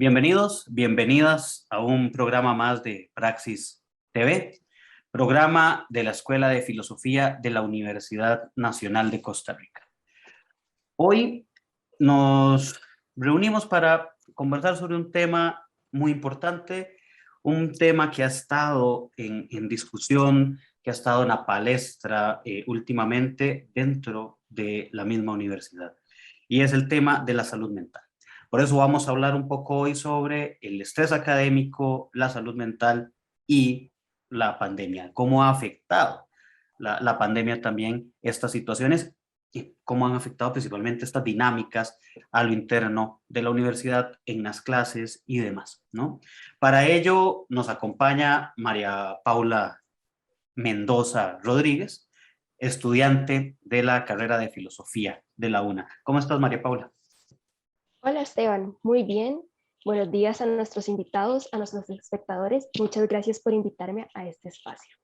Bienvenidos, bienvenidas a un programa más de Praxis TV, programa de la Escuela de Filosofía de la Universidad Nacional de Costa Rica. Hoy nos reunimos para conversar sobre un tema muy importante, un tema que ha estado en discusión, que ha estado en la palestra últimamente dentro de la misma universidad, y es el tema de la salud mental. Por eso vamos a hablar un poco hoy sobre el estrés académico, la salud mental y la pandemia. ¿Cómo ha afectado la pandemia también estas situaciones y cómo han afectado principalmente estas dinámicas a lo interno de la universidad en las clases y demás, ¿no? Para ello nos acompaña María Paula Mendoza Rodríguez, estudiante de la carrera de Filosofía de la UNA. ¿Cómo estás, María Paula? Hola Esteban, muy bien. Buenos días a nuestros invitados, a nuestros espectadores. Muchas gracias por invitarme a este espacio.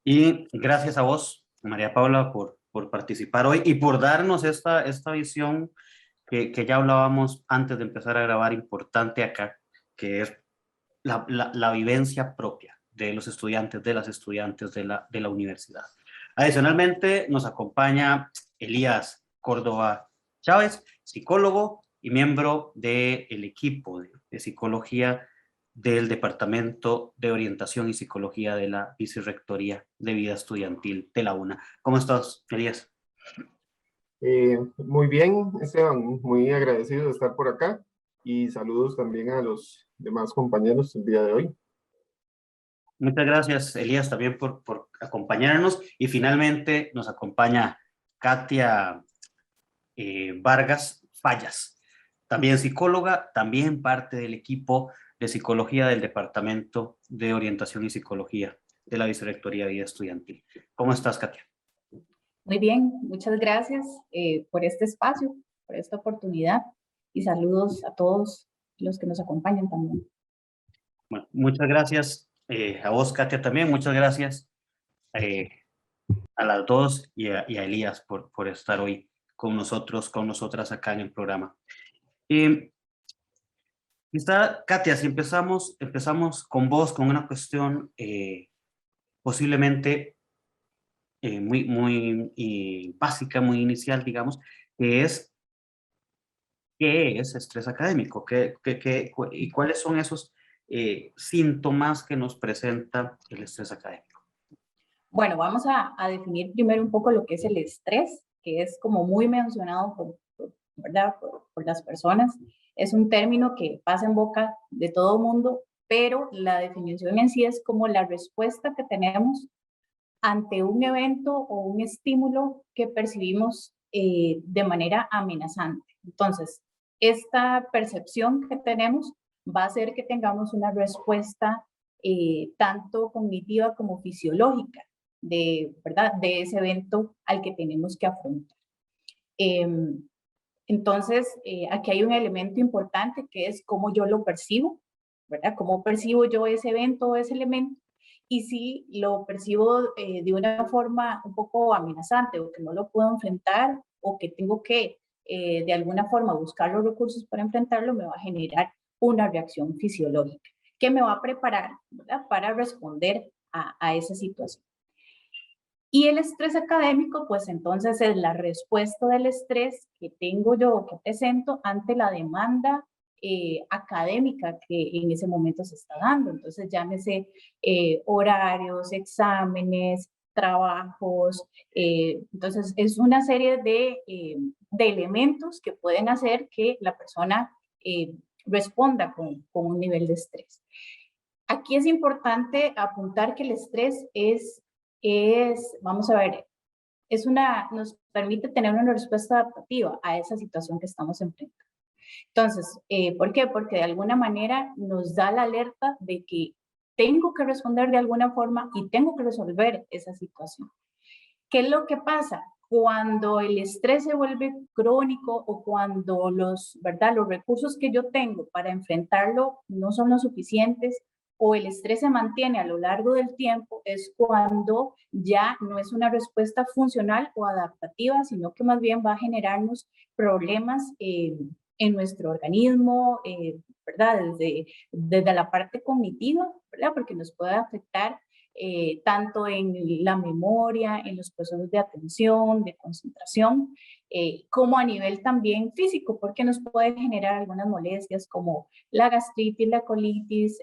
Y gracias a vos, María Paula, por participar hoy y por darnos esta visión que ya hablábamos antes de empezar a grabar, importante acá, que es la vivencia propia de los estudiantes, de las estudiantes de la universidad. Adicionalmente, nos acompaña Elías Córdoba Chávez, psicólogo y miembro del equipo de psicología del Departamento de Orientación y Psicología de la Vicerrectoría de Vida Estudiantil de la UNA. ¿Cómo estás, Elías? Muy bien, Esteban, muy agradecido de estar por acá y saludos también a los demás compañeros el día de hoy. Muchas gracias, Elías, también por acompañarnos. Y finalmente nos acompaña Katia Vargas Fallas, también psicóloga, también parte del equipo de psicología del Departamento de Orientación y Psicología de la Vicerrectoría de Vida Estudiantil. ¿Cómo estás, Katia? Muy bien, muchas gracias por este espacio, por esta oportunidad y saludos a todos los que nos acompañan también. Bueno, muchas gracias a vos, Katia, también. Muchas gracias a las dos y a Elías por estar hoy con nosotros, con nosotras acá en el programa. Quizá, Katia, si empezamos con vos, con una cuestión posiblemente muy básica, muy inicial, digamos, que es ¿qué es estrés académico? ¿Y cuáles son esos síntomas que nos presenta el estrés académico? Bueno, vamos a definir primero un poco lo que es el estrés, que es como muy mencionado ¿verdad? Por las personas. Es un término que pasa en boca de todo el mundo, pero la definición en sí es como la respuesta que tenemos ante un evento o un estímulo que percibimos de manera amenazante. Entonces, esta percepción que tenemos va a hacer que tengamos una respuesta tanto cognitiva como fisiológica ¿verdad? De ese evento al que tenemos que afrontar. Entonces, aquí hay un elemento importante que es cómo yo lo percibo, ¿verdad? Cómo percibo yo ese evento o ese elemento, y si lo percibo de una forma un poco amenazante o que no lo puedo enfrentar o que tengo que de alguna forma buscar los recursos para enfrentarlo, me va a generar una reacción fisiológica que me va a preparar, ¿verdad? Para responder a esa situación. Y el estrés académico, pues entonces es la respuesta del estrés que tengo yo, que presento ante la demanda académica que en ese momento se está dando. Entonces llámese horarios, exámenes, trabajos. Entonces es una serie de elementos que pueden hacer que la persona responda con un nivel de estrés. Aquí es importante apuntar que el estrés vamos a ver, nos permite tener una respuesta adaptativa a esa situación que estamos enfrentando. Entonces, ¿por qué? Porque de alguna manera nos da la alerta de que tengo que responder de alguna forma y tengo que resolver esa situación. ¿Qué es lo que pasa? Cuando el estrés se vuelve crónico o cuando ¿verdad? Los recursos que yo tengo para enfrentarlo no son los suficientes o el estrés se mantiene a lo largo del tiempo, es cuando ya no es una respuesta funcional o adaptativa, sino que más bien va a generarnos problemas en nuestro organismo, ¿verdad? Desde la parte cognitiva, ¿verdad? Porque nos puede afectar tanto en la memoria, en los procesos de atención, de concentración, como a nivel también físico, porque nos puede generar algunas molestias como la gastritis, la colitis,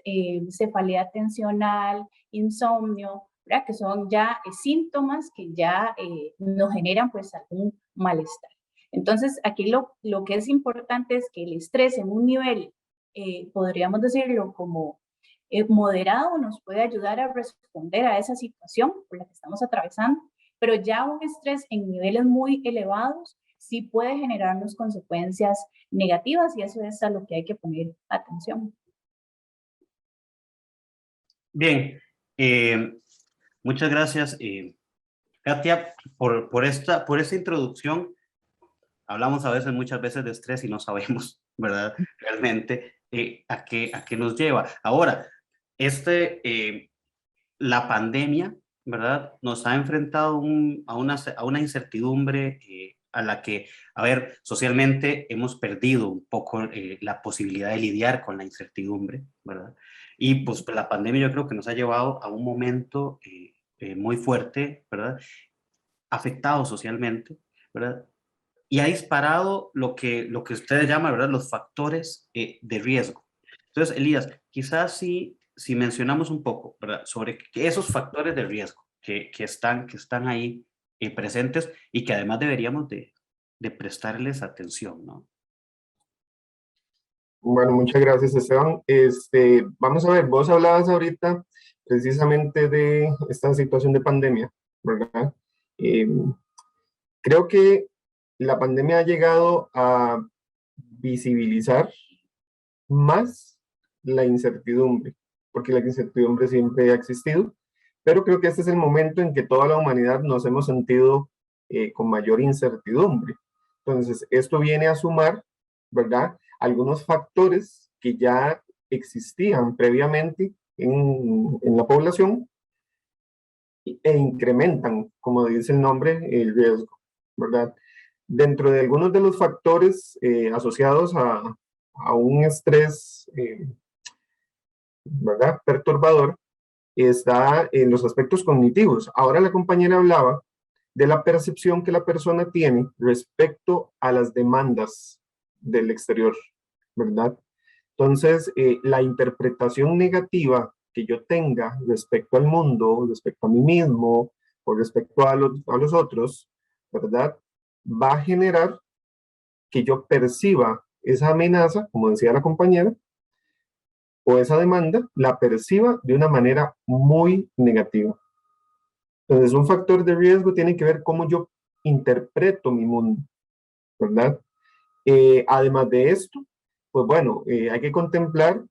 cefalea atencional, insomnio, ¿verdad? Que son ya síntomas que ya nos generan pues algún malestar. Entonces, aquí lo que es importante es que el estrés en un nivel, podríamos decirlo como moderado, nos puede ayudar a responder a esa situación por la que estamos atravesando, pero ya un estrés en niveles muy elevados sí puede generarnos consecuencias negativas y eso es a lo que hay que poner atención. Bien, muchas gracias, Katia, por esta introducción. Hablamos muchas veces de estrés y no sabemos, ¿verdad? Realmente a qué nos lleva. Ahora, la pandemia, ¿verdad? Nos ha enfrentado a una incertidumbre a la que, a ver, socialmente hemos perdido un poco la posibilidad de lidiar con la incertidumbre, ¿verdad? Y pues la pandemia yo creo que nos ha llevado a un momento muy fuerte, ¿verdad? Afectado socialmente, ¿verdad? Y ha disparado lo que ustedes llaman, ¿verdad? Los factores de riesgo. Entonces, Elías, quizás si mencionamos un poco, ¿verdad? Sobre esos factores de riesgo que están ahí presentes y que además deberíamos de prestarles atención, ¿no? Bueno, muchas gracias, Esteban. Vamos a ver, vos hablabas ahorita precisamente de esta situación de pandemia, ¿verdad? Eh, Creo que la pandemia ha llegado a visibilizar más la incertidumbre, porque la incertidumbre siempre ha existido, pero creo que este es el momento en que toda la humanidad nos hemos sentido con mayor incertidumbre. Entonces, esto viene a sumar, ¿verdad? Algunos factores que ya existían previamente en la población e incrementan, como dice el nombre, el riesgo, ¿verdad? Dentro de algunos de los factores asociados a un estrés, ¿verdad? Perturbador, está en los aspectos cognitivos. Ahora la compañera hablaba de la percepción que la persona tiene respecto a las demandas del exterior, ¿verdad? Entonces, la interpretación negativa que yo tenga respecto al mundo, respecto a mí mismo o respecto a los otros, ¿verdad? Va a generar que yo perciba esa amenaza, como decía la compañera, o esa demanda, la perciba de una manera muy negativa. Entonces, un factor de riesgo tiene que ver cómo yo interpreto mi mundo, ¿verdad? Además de esto, pues bueno, hay que contemplar,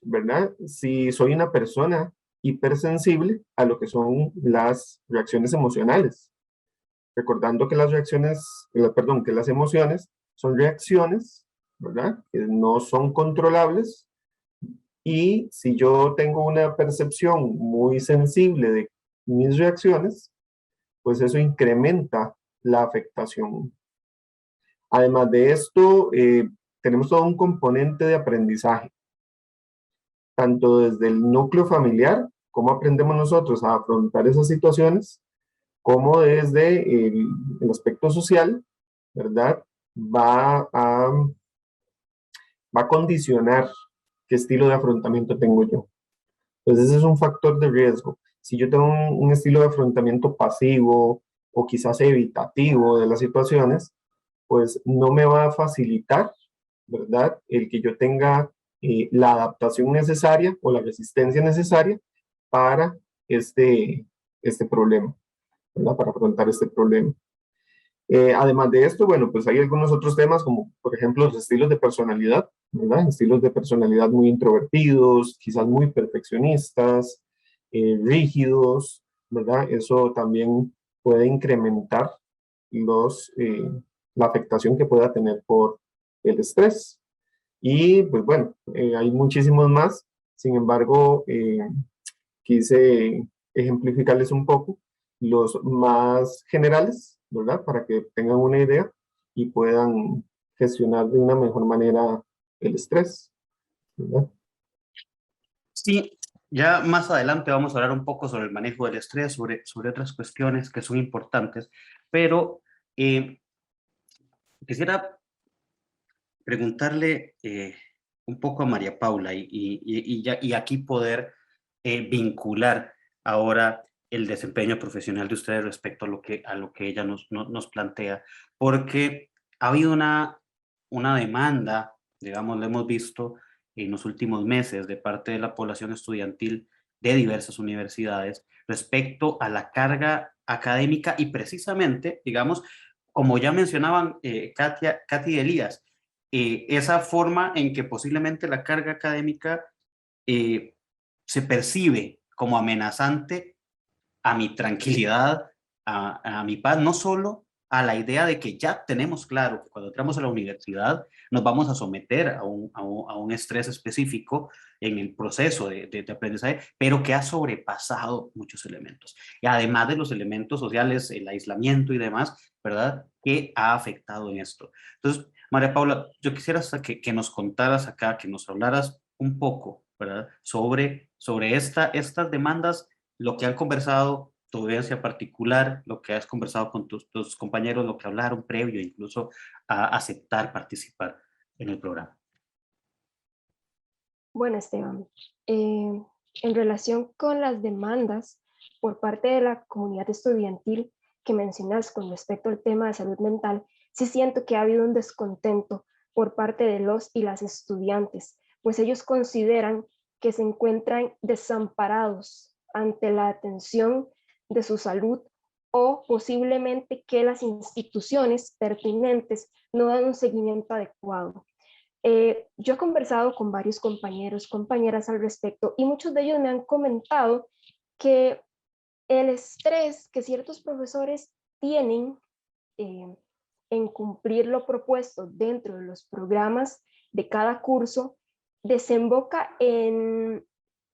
¿verdad? Si soy una persona hipersensible a lo que son las reacciones emocionales. Recordando que que las emociones son reacciones, ¿verdad? Que no son controlables. Y si yo tengo una percepción muy sensible de mis reacciones, pues eso incrementa la afectación. Además de esto, tenemos todo un componente de aprendizaje, tanto desde el núcleo familiar, cómo aprendemos nosotros a afrontar esas situaciones, como desde el aspecto social, ¿verdad? Va a condicionar qué estilo de afrontamiento tengo yo. Entonces ese es un factor de riesgo. Si yo tengo un estilo de afrontamiento pasivo o quizás evitativo de las situaciones, pues no me va a facilitar, ¿verdad? El que yo tenga la adaptación necesaria o la resistencia necesaria para este problema, ¿verdad? Para afrontar este problema. Además de esto, bueno, pues hay algunos otros temas como, por ejemplo, los estilos de personalidad, ¿verdad? Estilos de personalidad muy introvertidos, quizás muy perfeccionistas, rígidos, ¿verdad? Eso también puede incrementar la afectación que pueda tener por el estrés. Y pues bueno, hay muchísimos más. Sin embargo, quise ejemplificarles un poco los más generales, ¿verdad? Para que tengan una idea y puedan gestionar de una mejor manera el estrés, ¿verdad? Sí, ya más adelante vamos a hablar un poco sobre el manejo del estrés, sobre otras cuestiones que son importantes, pero quisiera preguntarle un poco a María Paula y aquí poder vincular ahora el desempeño profesional de ustedes respecto a lo que ella nos plantea, porque ha habido una demanda, digamos, lo hemos visto en los últimos meses de parte de la población estudiantil de diversas universidades respecto a la carga académica y precisamente, digamos, como ya mencionaban Katy y Elías, esa forma en que posiblemente la carga académica eh, se percibe como amenazante a mi tranquilidad, a mi paz, no solo a la idea de que ya tenemos claro que cuando entramos a la universidad nos vamos a someter a un estrés específico en el proceso de aprendizaje, pero que ha sobrepasado muchos elementos. Y además de los elementos sociales, el aislamiento y demás, ¿verdad? Que ha afectado en esto. Entonces, María Paula, yo quisiera hasta que nos contaras acá, que nos hablaras un poco, ¿verdad? Sobre estas demandas, lo que han conversado, tu audiencia particular, lo que has conversado con tus compañeros, lo que hablaron previo incluso a aceptar participar en el programa. Bueno, Esteban, en relación con las demandas por parte de la comunidad estudiantil que mencionas con respecto al tema de salud mental, sí siento que ha habido un descontento por parte de los y las estudiantes, pues ellos consideran que se encuentran desamparados ante la atención de su salud o posiblemente que las instituciones pertinentes no dan un seguimiento adecuado. Yo he conversado con varios compañeros, compañeras al respecto y muchos de ellos me han comentado que el estrés que ciertos profesores tienen eh, en cumplir lo propuesto dentro de los programas de cada curso desemboca en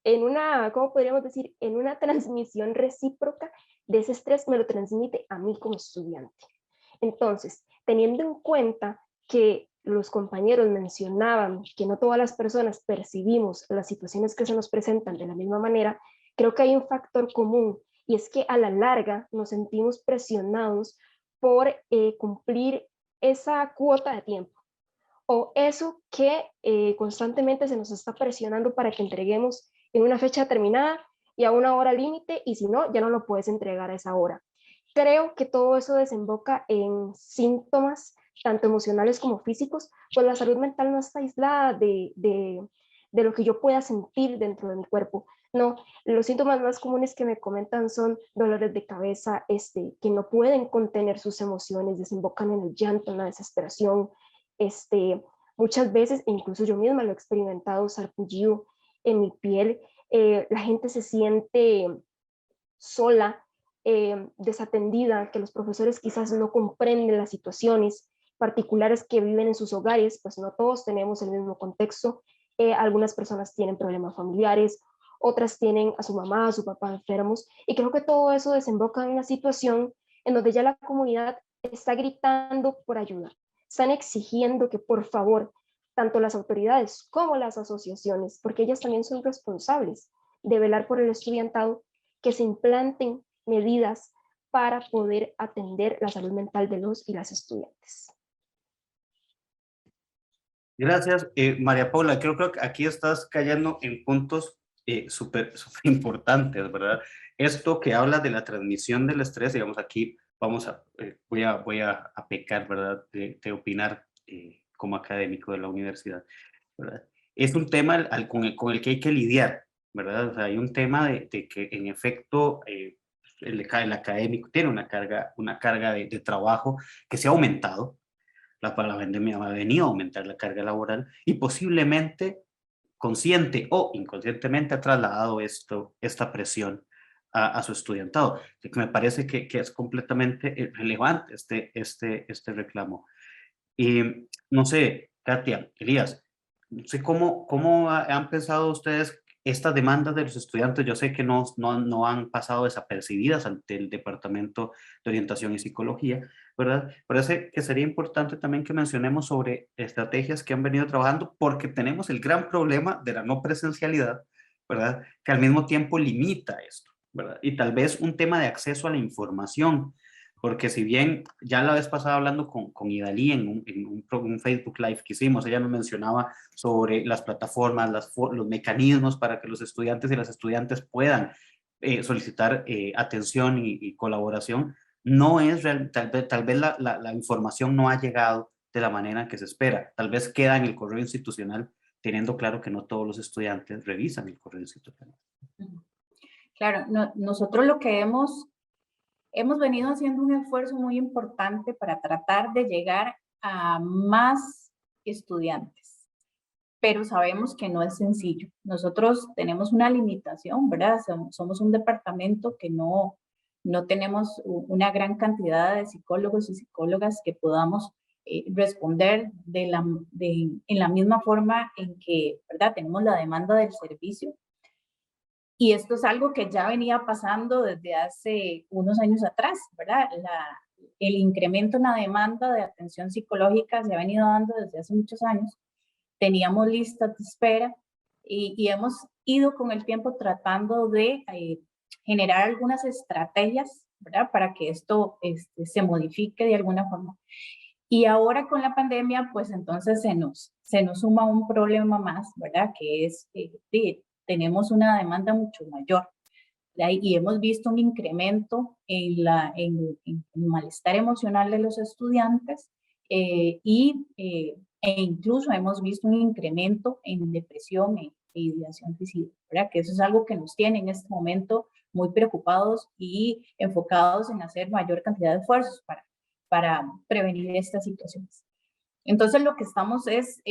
una, ¿cómo podríamos decir? En una transmisión recíproca de ese estrés, me lo transmite a mí como estudiante. Entonces, teniendo en cuenta que los compañeros mencionaban que no todas las personas percibimos las situaciones que se nos presentan de la misma manera, creo que hay un factor común y es que a la larga nos sentimos presionados por cumplir esa cuota de tiempo o eso que constantemente se nos está presionando para que entreguemos en una fecha determinada y a una hora límite y si no, ya no lo puedes entregar a esa hora. Creo que todo eso desemboca en síntomas tanto emocionales como físicos, pues la salud mental no está aislada de lo que yo pueda sentir dentro de mi cuerpo. No, los síntomas más comunes que me comentan son dolores de cabeza, que no pueden contener sus emociones, desembocan en el llanto, en la desesperación. Muchas veces, incluso yo misma lo he experimentado, sarpullido en mi piel. La gente se siente sola, desatendida, que los profesores quizás no comprenden las situaciones particulares que viven en sus hogares, pues no todos tenemos el mismo contexto. Algunas personas tienen problemas familiares, otras tienen a su mamá, a su papá enfermos, y creo que todo eso desemboca en una situación en donde ya la comunidad está gritando por ayuda, están exigiendo que por favor, tanto las autoridades como las asociaciones, porque ellas también son responsables de velar por el estudiantado, que se implanten medidas para poder atender la salud mental de los y las estudiantes. Gracias, María Paula. Creo que aquí estás cayendo en puntos súper importantes, ¿verdad? Esto que habla de la transmisión del estrés, digamos, aquí voy a pecar, ¿verdad? De opinar como académico de la universidad, ¿verdad? Es un tema con el que hay que lidiar, ¿verdad? O sea, hay un tema de que en efecto el académico tiene una carga de trabajo que se ha aumentado. La pandemia ha venido a aumentar la carga laboral y posiblemente consciente o inconscientemente ha trasladado esta presión a su estudiantado. Que me parece que es completamente relevante este reclamo. No sé, Katia, Elías, no sé cómo han pensado ustedes estas demandas de los estudiantes yo sé que no han pasado desapercibidas ante el Departamento de Orientación y Psicología, ¿verdad? Parece que sería importante también que mencionemos sobre estrategias que han venido trabajando, porque tenemos el gran problema de la no presencialidad, ¿verdad? Que al mismo tiempo limita esto, ¿verdad? Y tal vez un tema de acceso a la información, porque si bien ya la vez pasada hablando con Idalí un Facebook Live que hicimos, ella nos mencionaba sobre las plataformas, los mecanismos para que los estudiantes y las estudiantes puedan solicitar atención y colaboración, no es real, tal vez la información no ha llegado de la manera que se espera, tal vez queda en el correo institucional, teniendo claro que no todos los estudiantes revisan el correo institucional. Claro, nosotros lo que hemos venido haciendo un esfuerzo muy importante para tratar de llegar a más estudiantes, pero sabemos que no es sencillo. Nosotros tenemos una limitación, ¿verdad? Somos un departamento que no tenemos una gran cantidad de psicólogos y psicólogas que podamos responder en la misma forma en que, ¿verdad? Tenemos la demanda del servicio. Y esto es algo que ya venía pasando desde hace unos años atrás, ¿verdad? El incremento en la demanda de atención psicológica se ha venido dando desde hace muchos años. Teníamos listas de espera y hemos ido con el tiempo tratando de generar algunas estrategias, ¿verdad? Para que esto se modifique de alguna forma. Y ahora con la pandemia, pues entonces se nos suma un problema más, ¿verdad? Que es tenemos una demanda mucho mayor, ¿verdad? Y hemos visto un incremento en el malestar emocional de los estudiantes e incluso hemos visto un incremento en depresión e ideación suicida, ¿verdad? Que eso es algo que nos tiene en este momento muy preocupados y enfocados en hacer mayor cantidad de esfuerzos para prevenir estas situaciones. Entonces lo que estamos es,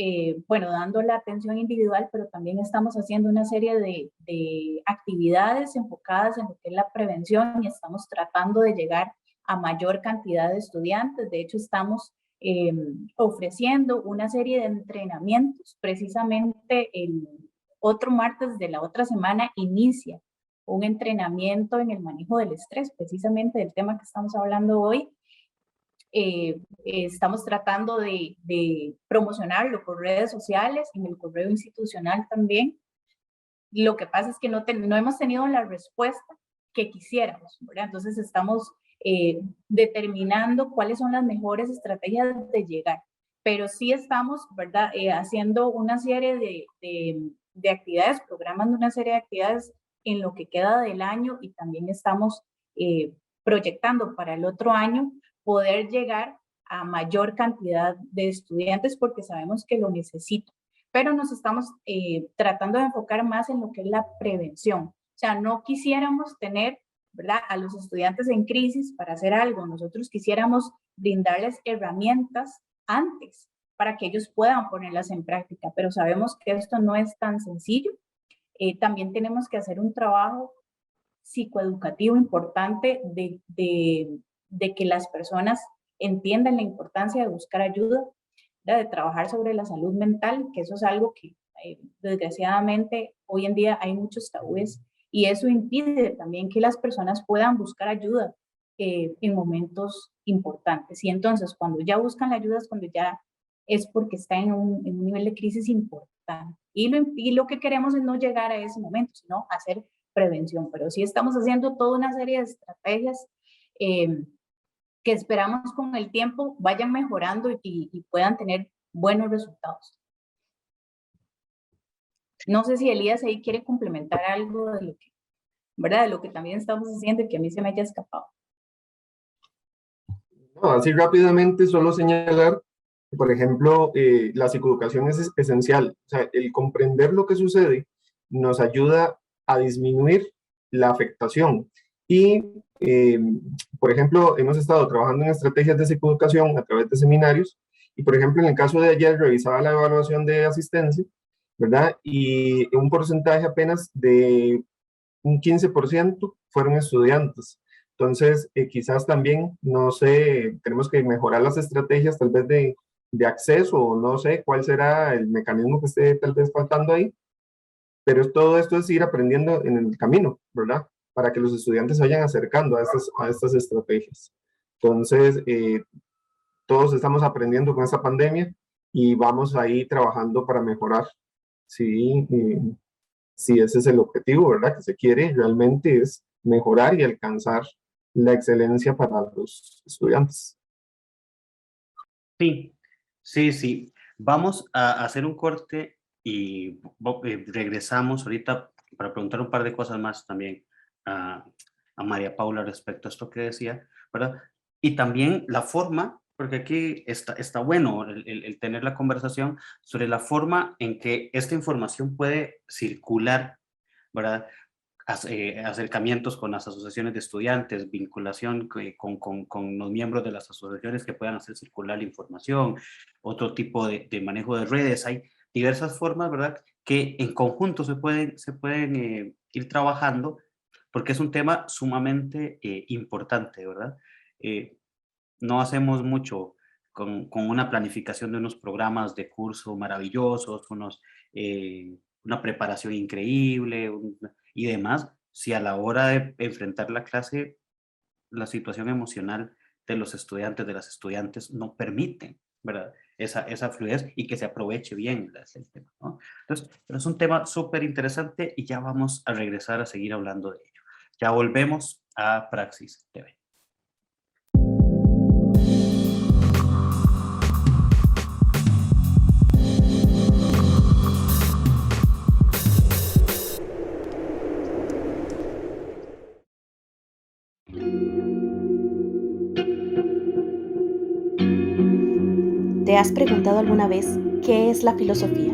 bueno, dando la atención individual, pero también estamos haciendo una serie de actividades enfocadas en lo que es la prevención y estamos tratando de llegar a mayor cantidad de estudiantes. De hecho, estamos ofreciendo una serie de entrenamientos. Precisamente el otro martes de la otra semana inicia un entrenamiento en el manejo del estrés, precisamente del tema que estamos hablando hoy. Estamos tratando de promocionarlo por redes sociales, en el correo institucional también. Lo que pasa es que no hemos tenido la respuesta que quisiéramos, ¿verdad? Entonces estamos determinando cuáles son las mejores estrategias de llegar, pero sí estamos, ¿verdad? Haciendo una serie de actividades, programando una serie de actividades en lo que queda del año y también estamos proyectando para el otro año poder llegar a mayor cantidad de estudiantes porque sabemos que lo necesitan, pero nos estamos tratando de enfocar más en lo que es la prevención. O sea, no quisiéramos tener, ¿verdad?, a los estudiantes en crisis para hacer algo. Nosotros quisiéramos brindarles herramientas antes para que ellos puedan ponerlas en práctica, pero sabemos que esto no es tan sencillo. También tenemos que hacer un trabajo psicoeducativo importante de que las personas entiendan la importancia de buscar ayuda, de trabajar sobre la salud mental, que eso es algo que desgraciadamente hoy en día hay muchos tabúes y eso impide también que las personas puedan buscar ayuda en momentos importantes. Y entonces cuando ya buscan la ayuda es cuando ya es porque está en un nivel de crisis importante. Y lo que queremos es no llegar a ese momento, sino hacer prevención. Pero sí estamos haciendo toda una serie de estrategias que esperamos con el tiempo vayan mejorando y puedan tener buenos resultados. No sé si Elías ahí quiere complementar algo de lo que, ¿verdad?, de lo que también estamos haciendo y que a mí se me haya escapado. No, así rápidamente solo señalar, por ejemplo, la psicoeducación es esencial. O sea, el comprender lo que sucede nos ayuda a disminuir la afectación. Y, por ejemplo, hemos estado trabajando en estrategias de psicoeducación a través de seminarios. Y, por ejemplo, en el caso de ayer, revisaba la evaluación de asistencia, ¿verdad? Y un porcentaje apenas de un 15% fueron estudiantes. Entonces, quizás también, no sé, tenemos que mejorar las estrategias tal vez de acceso, o no sé cuál será el mecanismo que esté tal vez faltando ahí, pero todo esto es ir aprendiendo en el camino, ¿verdad? Para que los estudiantes se vayan acercando a estas estrategias. Entonces, todos estamos aprendiendo con esta pandemia y vamos ahí trabajando para mejorar. Sí, sí, ese es el objetivo, ¿verdad? Que se quiere realmente es mejorar y alcanzar la excelencia para los estudiantes. Sí, sí, sí. Vamos a hacer un corte y regresamos ahorita para preguntar un par de cosas más también a María Paula respecto a esto que decía, ¿verdad? Y también la forma, porque aquí está bueno el tener la conversación sobre la forma en que esta información puede circular, ¿verdad? Acercamientos con las asociaciones de estudiantes, vinculación con los miembros de las asociaciones que puedan hacer circular la información, otro tipo de manejo de redes. Hay diversas formas, ¿verdad?, que en conjunto se pueden ir trabajando, porque es un tema sumamente importante, ¿verdad? Eh, no hacemos mucho con una planificación de unos programas de curso maravillosos, una preparación increíble y demás, si a la hora de enfrentar la clase, la situación emocional de los estudiantes, de las estudiantes, no permiten, ¿verdad? Esa fluidez y que se aproveche bien el tema, ¿no? Entonces, pero es un tema súper interesante y ya vamos a regresar a seguir hablando de ello. Ya volvemos a Praxis TV. ¿Te has preguntado alguna vez qué es la filosofía?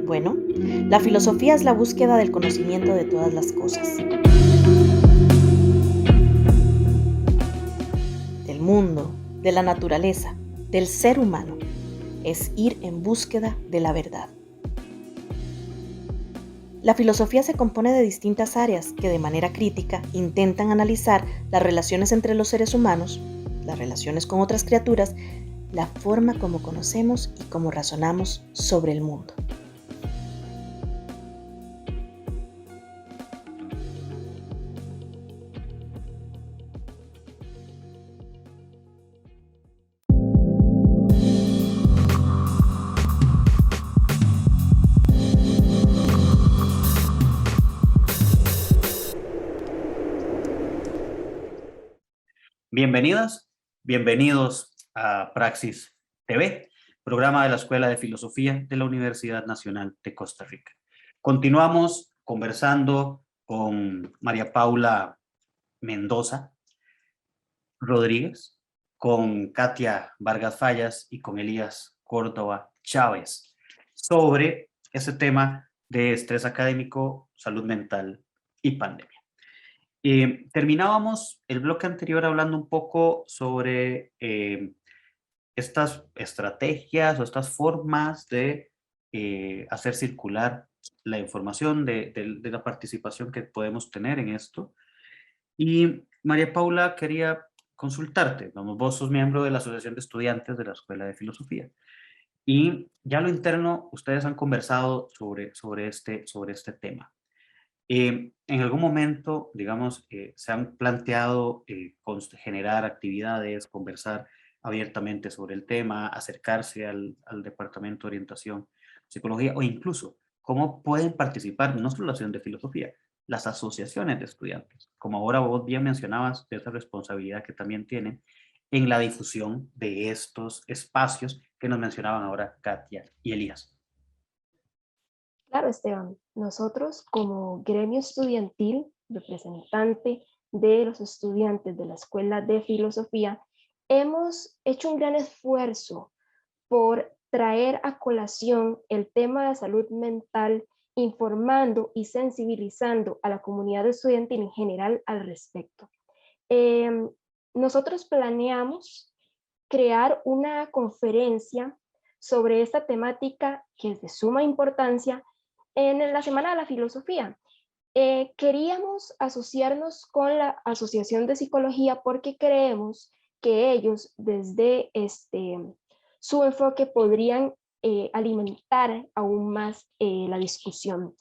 Bueno, la filosofía es la búsqueda del conocimiento de todas las cosas, del mundo, de la naturaleza, del ser humano. Es ir en búsqueda de la verdad. La filosofía se compone de distintas áreas que de manera crítica intentan analizar las relaciones entre los seres humanos, las relaciones con otras criaturas, la forma como conocemos y cómo razonamos sobre el mundo. Bienvenidas, bienvenidos a Praxis TV, programa de la Escuela de Filosofía de la Universidad Nacional de Costa Rica. Continuamos conversando con María Paula Mendoza Rodríguez, con Katia Vargas Fallas y con Elías Córdoba Chávez sobre ese tema de estrés académico, salud mental y pandemia. Terminábamos el bloque anterior hablando un poco sobre estas estrategias o estas formas de hacer circular la información de la participación que podemos tener en esto. Y María Paula, quería consultarte. Vos sos miembro de la Asociación de Estudiantes de la Escuela de Filosofía. Y ya a lo interno, ustedes han conversado sobre este tema. En algún momento, digamos, se han planteado generar actividades, conversar abiertamente sobre el tema, acercarse al Departamento de Orientación, Psicología, o incluso cómo pueden participar no solo la Asociación de Filosofía, las asociaciones de estudiantes, como ahora vos bien mencionabas, de esa responsabilidad que también tienen en la difusión de estos espacios que nos mencionaban ahora Katia y Elías. Claro, Esteban, nosotros como gremio estudiantil, representante de los estudiantes de la Escuela de Filosofía, hemos hecho un gran esfuerzo por traer a colación el tema de salud mental, informando y sensibilizando a la comunidad estudiantil en general al respecto. Nosotros planeamos crear una conferencia sobre esta temática que es de suma importancia en la Semana de la Filosofía. Queríamos asociarnos con la Asociación de Psicología porque creemos que ellos desde su enfoque podrían alimentar aún más la discusión.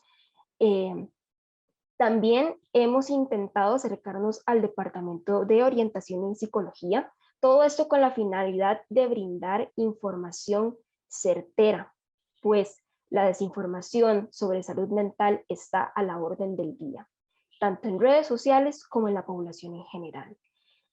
También hemos intentado acercarnos al Departamento de Orientación en Psicología, todo esto con la finalidad de brindar información certera, pues la desinformación sobre salud mental está a la orden del día, tanto en redes sociales como en la población en general.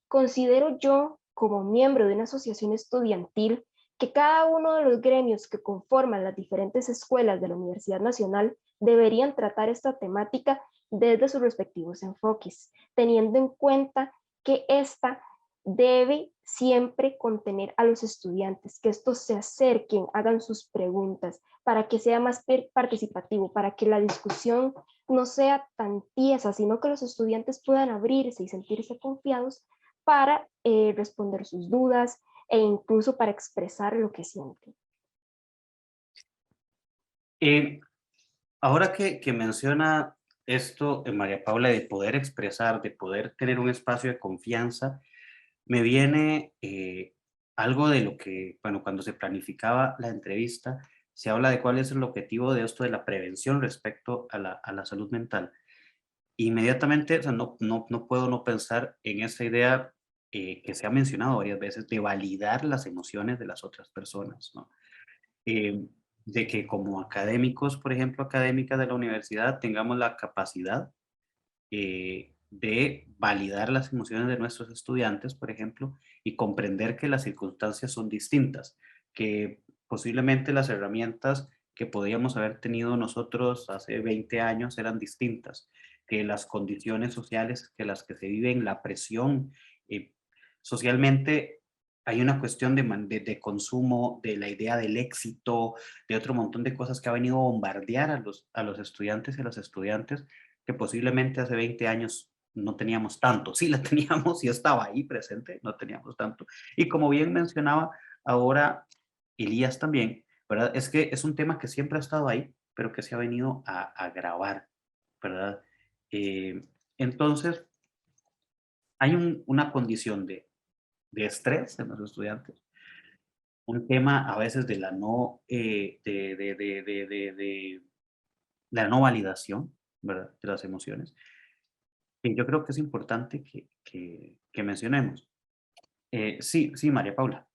Considero yo, como miembro de una asociación estudiantil, que cada uno de los gremios que conforman las diferentes escuelas de la Universidad Nacional deberían tratar esta temática desde sus respectivos enfoques, teniendo en cuenta que esta debe siempre contener a los estudiantes, que estos se acerquen, hagan sus preguntas, para que sea más participativo, para que la discusión no sea tan tiesa, sino que los estudiantes puedan abrirse y sentirse confiados para responder sus dudas e incluso para expresar lo que sienten. Ahora que menciona esto, María Paula, de poder expresar, de poder tener un espacio de confianza, me viene algo de lo que, bueno, cuando se planificaba la entrevista, se habla de cuál es el objetivo de esto de la prevención respecto a la salud mental. Inmediatamente, o sea, no puedo no pensar en esa idea que se ha mencionado varias veces de validar las emociones de las otras personas, ¿no? Eh, de que como académicos, por ejemplo, académicas de la universidad, tengamos la capacidad de validar las emociones de nuestros estudiantes, por ejemplo, y comprender que las circunstancias son distintas, que posiblemente las herramientas que podíamos haber tenido nosotros hace 20 años eran distintas, que las condiciones sociales que las que se viven, la presión, socialmente hay una cuestión de consumo, de la idea del éxito, de otro montón de cosas que ha venido a bombardear a los estudiantes y a las estudiantes que posiblemente hace 20 años no teníamos tanto. Sí la teníamos y estaba ahí presente, no teníamos tanto. Y como bien mencionaba ahora Elías también, ¿verdad? Es que es un tema que siempre ha estado ahí, pero que se ha venido a agravar, ¿verdad? Entonces, hay una condición de estrés en los estudiantes, un tema a veces de la no, de la no validación, ¿verdad? De las emociones, que yo creo que es importante que mencionemos. Sí, sí, María Paula.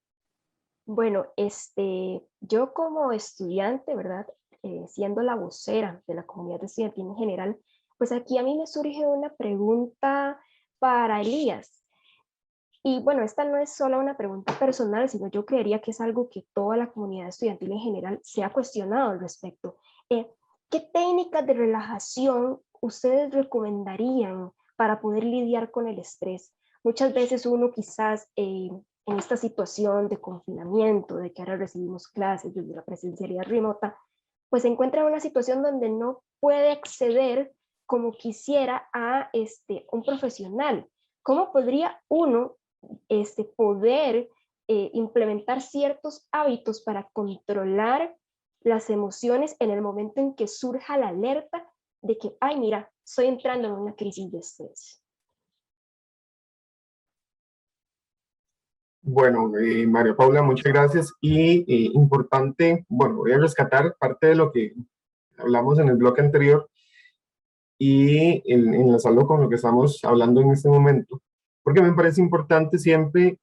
Bueno, yo como estudiante, ¿verdad? Siendo la vocera de la comunidad estudiantil en general, pues aquí a mí me surge una pregunta para Elías. Y bueno, esta no es solo una pregunta personal, sino yo creería que es algo que toda la comunidad estudiantil en general se ha cuestionado al respecto. ¿Qué técnicas de relajación ustedes recomendarían para poder lidiar con el estrés? Muchas veces uno quizás en esta situación de confinamiento, de que ahora recibimos clases desde la presencialidad remota, pues se encuentra en una situación donde no puede acceder como quisiera a un profesional. ¿Cómo podría uno poder implementar ciertos hábitos para controlar las emociones en el momento en que surja la alerta de que, ay, mira, estoy entrando en una crisis de estrés? Bueno, María Paula, muchas gracias. Y importante, bueno, voy a rescatar parte de lo que hablamos en el bloque anterior y enlazarlo con lo que estamos hablando en este momento, porque me parece importante siempre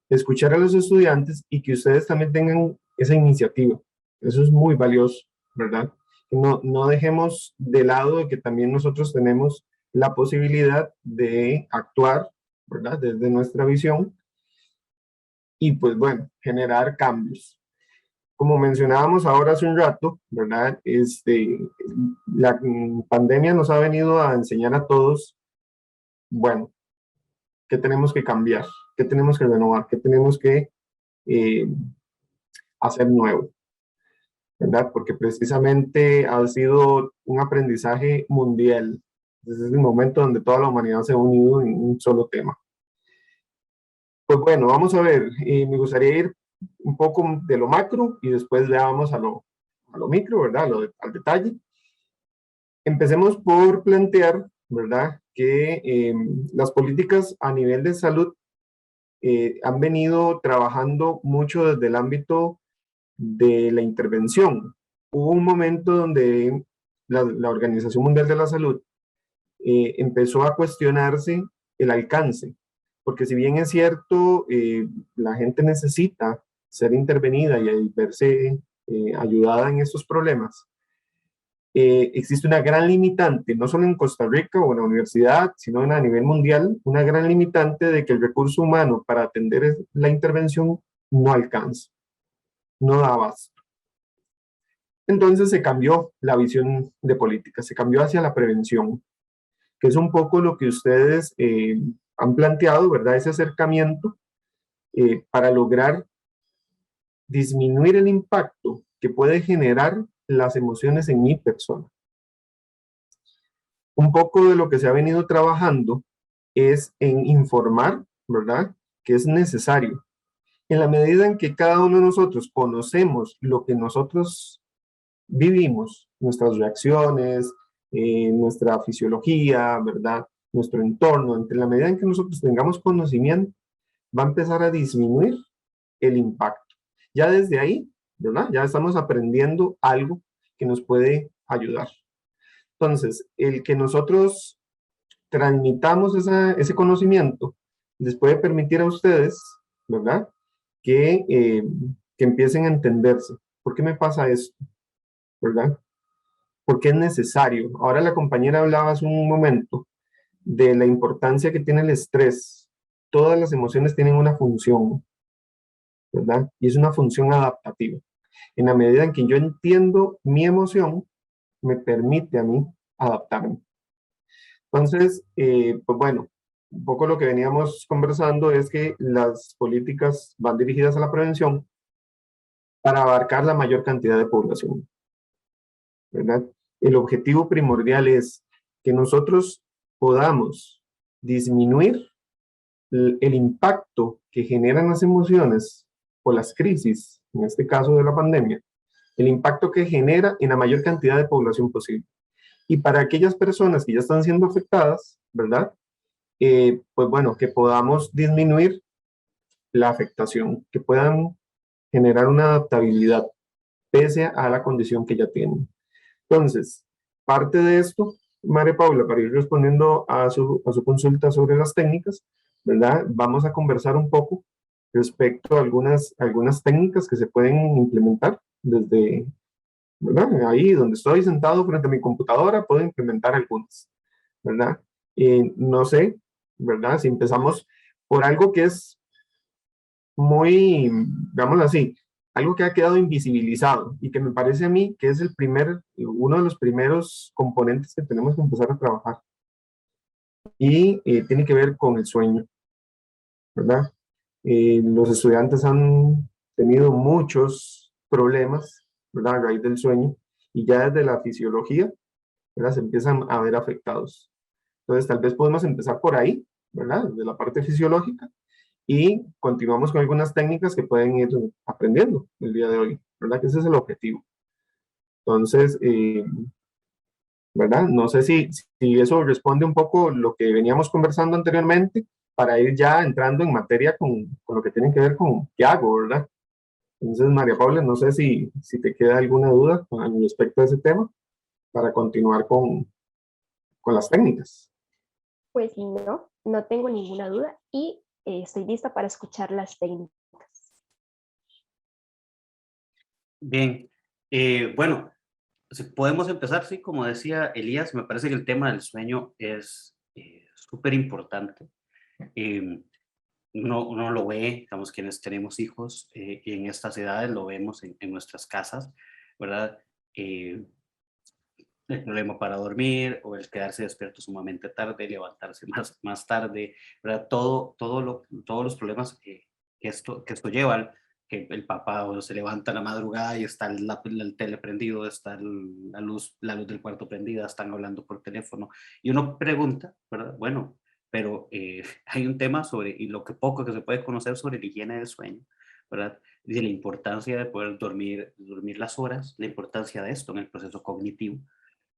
escuchar a los estudiantes y que ustedes también tengan esa iniciativa. Eso es muy valioso, ¿verdad? No dejemos de lado de que también nosotros tenemos la posibilidad de actuar, ¿verdad? Desde nuestra visión y pues bueno, generar cambios. Como mencionábamos ahora hace un rato, ¿verdad? La pandemia nos ha venido a enseñar a todos, bueno, qué tenemos que cambiar, qué tenemos que renovar, qué tenemos que eh, hacer nuevo, ¿verdad? Porque precisamente ha sido un aprendizaje mundial. Desde el momento donde toda la humanidad se ha unido en un solo tema. Pues bueno, vamos a ver, me gustaría ir un poco de lo macro y después ya vamos a lo micro, ¿verdad? Al detalle. Empecemos por plantear, ¿verdad? Que las políticas a nivel de salud han venido trabajando mucho desde el ámbito de la intervención. Hubo un momento donde la Organización Mundial de la Salud empezó a cuestionarse el alcance, porque si bien es cierto, la gente necesita ser intervenida y verse ayudada en estos problemas, existe una gran limitante, no solo en Costa Rica o en la universidad, sino a nivel mundial, una gran limitante de que el recurso humano para atender la intervención no alcanza, no da abasto. Entonces se cambió la visión de política, se cambió hacia la prevención, que es un poco lo que ustedes han planteado, ¿verdad? Ese acercamiento para lograr disminuir el impacto que puede generar las emociones en mi persona. Un poco de lo que se ha venido trabajando es en informar, ¿verdad? Que es necesario. En la medida en que cada uno de nosotros conocemos lo que nosotros vivimos, nuestras reacciones, nuestra fisiología, ¿verdad? Nuestro entorno, en la medida en que nosotros tengamos conocimiento, va a empezar a disminuir el impacto. Ya desde ahí, ¿verdad? Ya estamos aprendiendo algo que nos puede ayudar. Entonces, el que nosotros transmitamos ese conocimiento les puede permitir a ustedes, ¿verdad? Que empiecen a entenderse. ¿Por qué me pasa esto? ¿Verdad? Porque es necesario. Ahora la compañera hablaba hace un momento de la importancia que tiene el estrés. Todas las emociones tienen una función, ¿verdad? Y es una función adaptativa. En la medida en que yo entiendo mi emoción, me permite a mí adaptarme. Entonces, pues bueno, un poco lo que veníamos conversando es que las políticas van dirigidas a la prevención para abarcar la mayor cantidad de población, ¿verdad? El objetivo primordial es que nosotros podamos disminuir el impacto que generan las emociones o las crisis, en este caso de la pandemia, el impacto que genera en la mayor cantidad de población posible. Y para aquellas personas que ya están siendo afectadas, ¿verdad? Pues bueno, que podamos disminuir la afectación, que puedan generar una adaptabilidad pese a la condición que ya tienen. Entonces, parte de esto, María Paula, para ir respondiendo a su consulta sobre las técnicas, ¿verdad? Vamos a conversar un poco respecto a algunas técnicas que se pueden implementar desde, ¿verdad? Ahí donde estoy sentado frente a mi computadora, puedo implementar algunas, ¿verdad? No sé, ¿verdad? Si empezamos por algo que es muy, digámoslo así, algo que ha quedado invisibilizado y que me parece a mí que es uno de los primeros componentes que tenemos que empezar a trabajar. Y tiene que ver con el sueño, ¿verdad? Los estudiantes han tenido muchos problemas, ¿verdad? A raíz del sueño y ya desde la fisiología, ¿verdad? Se empiezan a ver afectados. Entonces, tal vez podemos empezar por ahí, ¿verdad? De la parte fisiológica y continuamos con algunas técnicas que pueden ir aprendiendo el día de hoy, ¿verdad? Que ese es el objetivo. Entonces, ¿verdad? No sé si eso responde un poco lo que veníamos conversando anteriormente para ir ya entrando en materia con lo que tiene que ver con qué hago, ¿verdad? Entonces, María Paula, no sé si te queda alguna duda con respecto a ese tema para continuar con las técnicas. Pues no tengo ninguna duda y estoy lista para escuchar las técnicas. Bien, bueno, podemos empezar, sí, como decía Elías, me parece que el tema del sueño es súper importante. Uno lo ve, digamos, quienes tenemos hijos y en estas edades lo vemos en nuestras casas, ¿verdad? El problema para dormir o el quedarse despierto sumamente tarde, levantarse más tarde, ¿verdad? Todos los problemas que esto lleva, que el papá o se levanta a la madrugada y está el tele prendido, está la luz del cuarto prendida, están hablando por teléfono y uno pregunta, ¿verdad? Bueno, pero hay un tema y lo que poco que se puede conocer sobre la higiene del sueño, ¿verdad? De la importancia de poder dormir las horas, la importancia de esto en el proceso cognitivo,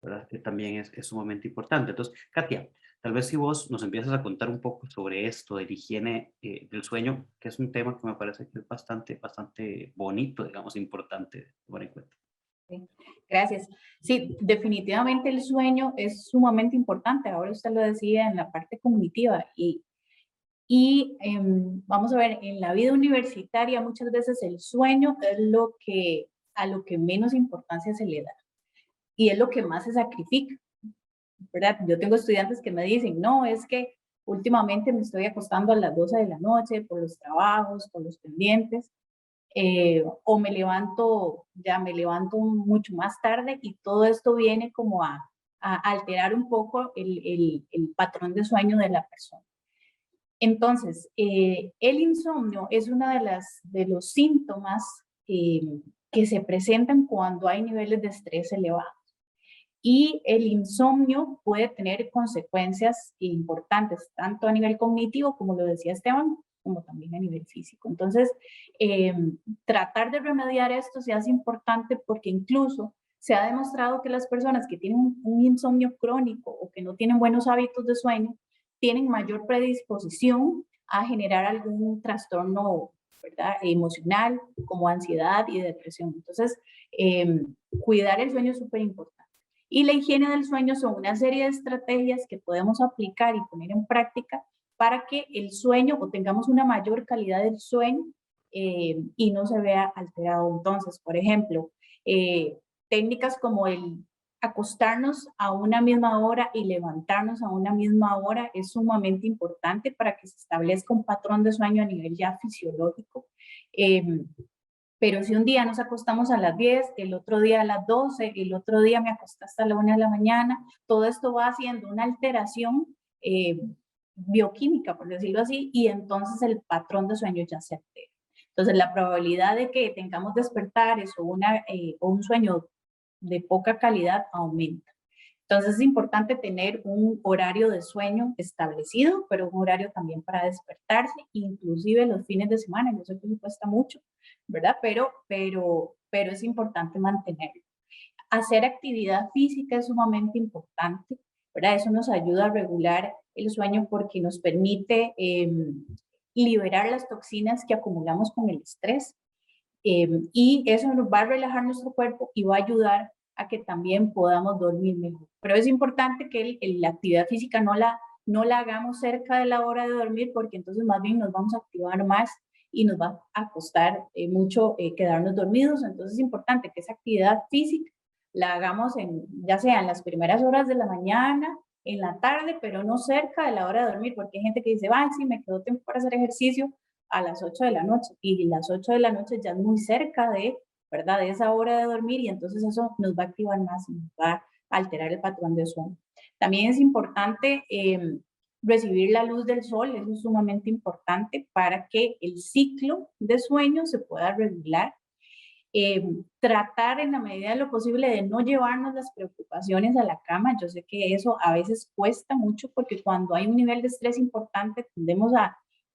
¿verdad? Que también es sumamente importante. Entonces, Katia, Tal vez si vos nos empiezas a contar un poco sobre esto de la higiene del sueño, que es un tema que me parece que es bastante bonito, digamos, importante de tomar en cuenta. Sí, gracias. Sí, definitivamente el sueño es sumamente importante. Ahora usted lo decía en la parte cognitiva vamos a ver, en la vida universitaria muchas veces el sueño es a lo que menos importancia se le da y es lo que más se sacrifica, ¿verdad? Yo tengo estudiantes que me dicen, no, es que últimamente me estoy acostando a las 12 de la noche por los trabajos, por los pendientes, o me levanto mucho más tarde y todo esto viene como a alterar un poco el patrón de sueño de la persona. Entonces, el insomnio es uno de los síntomas que se presentan cuando hay niveles de estrés elevados. Y el insomnio puede tener consecuencias importantes, tanto a nivel cognitivo, como lo decía Esteban, como también a nivel físico. Entonces, tratar de remediar esto se hace importante porque incluso se ha demostrado que las personas que tienen un insomnio crónico o que no tienen buenos hábitos de sueño, tienen mayor predisposición a generar algún trastorno, ¿verdad?, emocional, como ansiedad y depresión. Entonces, cuidar el sueño es súper importante. Y la higiene del sueño son una serie de estrategias que podemos aplicar y poner en práctica para que el sueño o tengamos una mayor calidad del sueño y no se vea alterado. Entonces, por ejemplo, técnicas como el acostarnos a una misma hora y levantarnos a una misma hora es sumamente importante para que se establezca un patrón de sueño a nivel ya fisiológico. Pero si un día nos acostamos a las 10, el otro día a las 12, el otro día me acosté hasta la 1 de la mañana, todo esto va haciendo una alteración bioquímica, por decirlo así, y entonces el patrón de sueño ya se altera. Entonces la probabilidad de que tengamos despertares o un sueño de poca calidad aumenta. Entonces es importante tener un horario de sueño establecido, pero un horario también para despertarse, inclusive los fines de semana. Yo sé que eso cuesta mucho, ¿verdad? Pero es importante mantenerlo. Hacer actividad física es sumamente importante, ¿verdad? Eso nos ayuda a regular el sueño porque nos permite liberar las toxinas que acumulamos con el estrés. Y eso nos va a relajar nuestro cuerpo y va a ayudar a que también podamos dormir mejor. Pero es importante que la actividad física no la hagamos cerca de la hora de dormir porque entonces más bien nos vamos a activar más y nos va a costar mucho quedarnos dormidos. Entonces es importante que esa actividad física la hagamos ya sea en las primeras horas de la mañana, en la tarde, pero no cerca de la hora de dormir, porque hay gente que dice, ay, sí, me quedó tiempo para hacer ejercicio a las 8 de la noche, y las 8 de la noche ya es muy cerca ¿verdad?, de esa hora de dormir, y entonces eso nos va a activar más y nos va a alterar el patrón de sueño. También es importante recibir la luz del sol, eso es sumamente importante para que el ciclo de sueño se pueda regular. Tratar en la medida de lo posible de no llevarnos las preocupaciones a la cama. Yo sé que eso a veces cuesta mucho porque cuando hay un nivel de estrés importante tendemos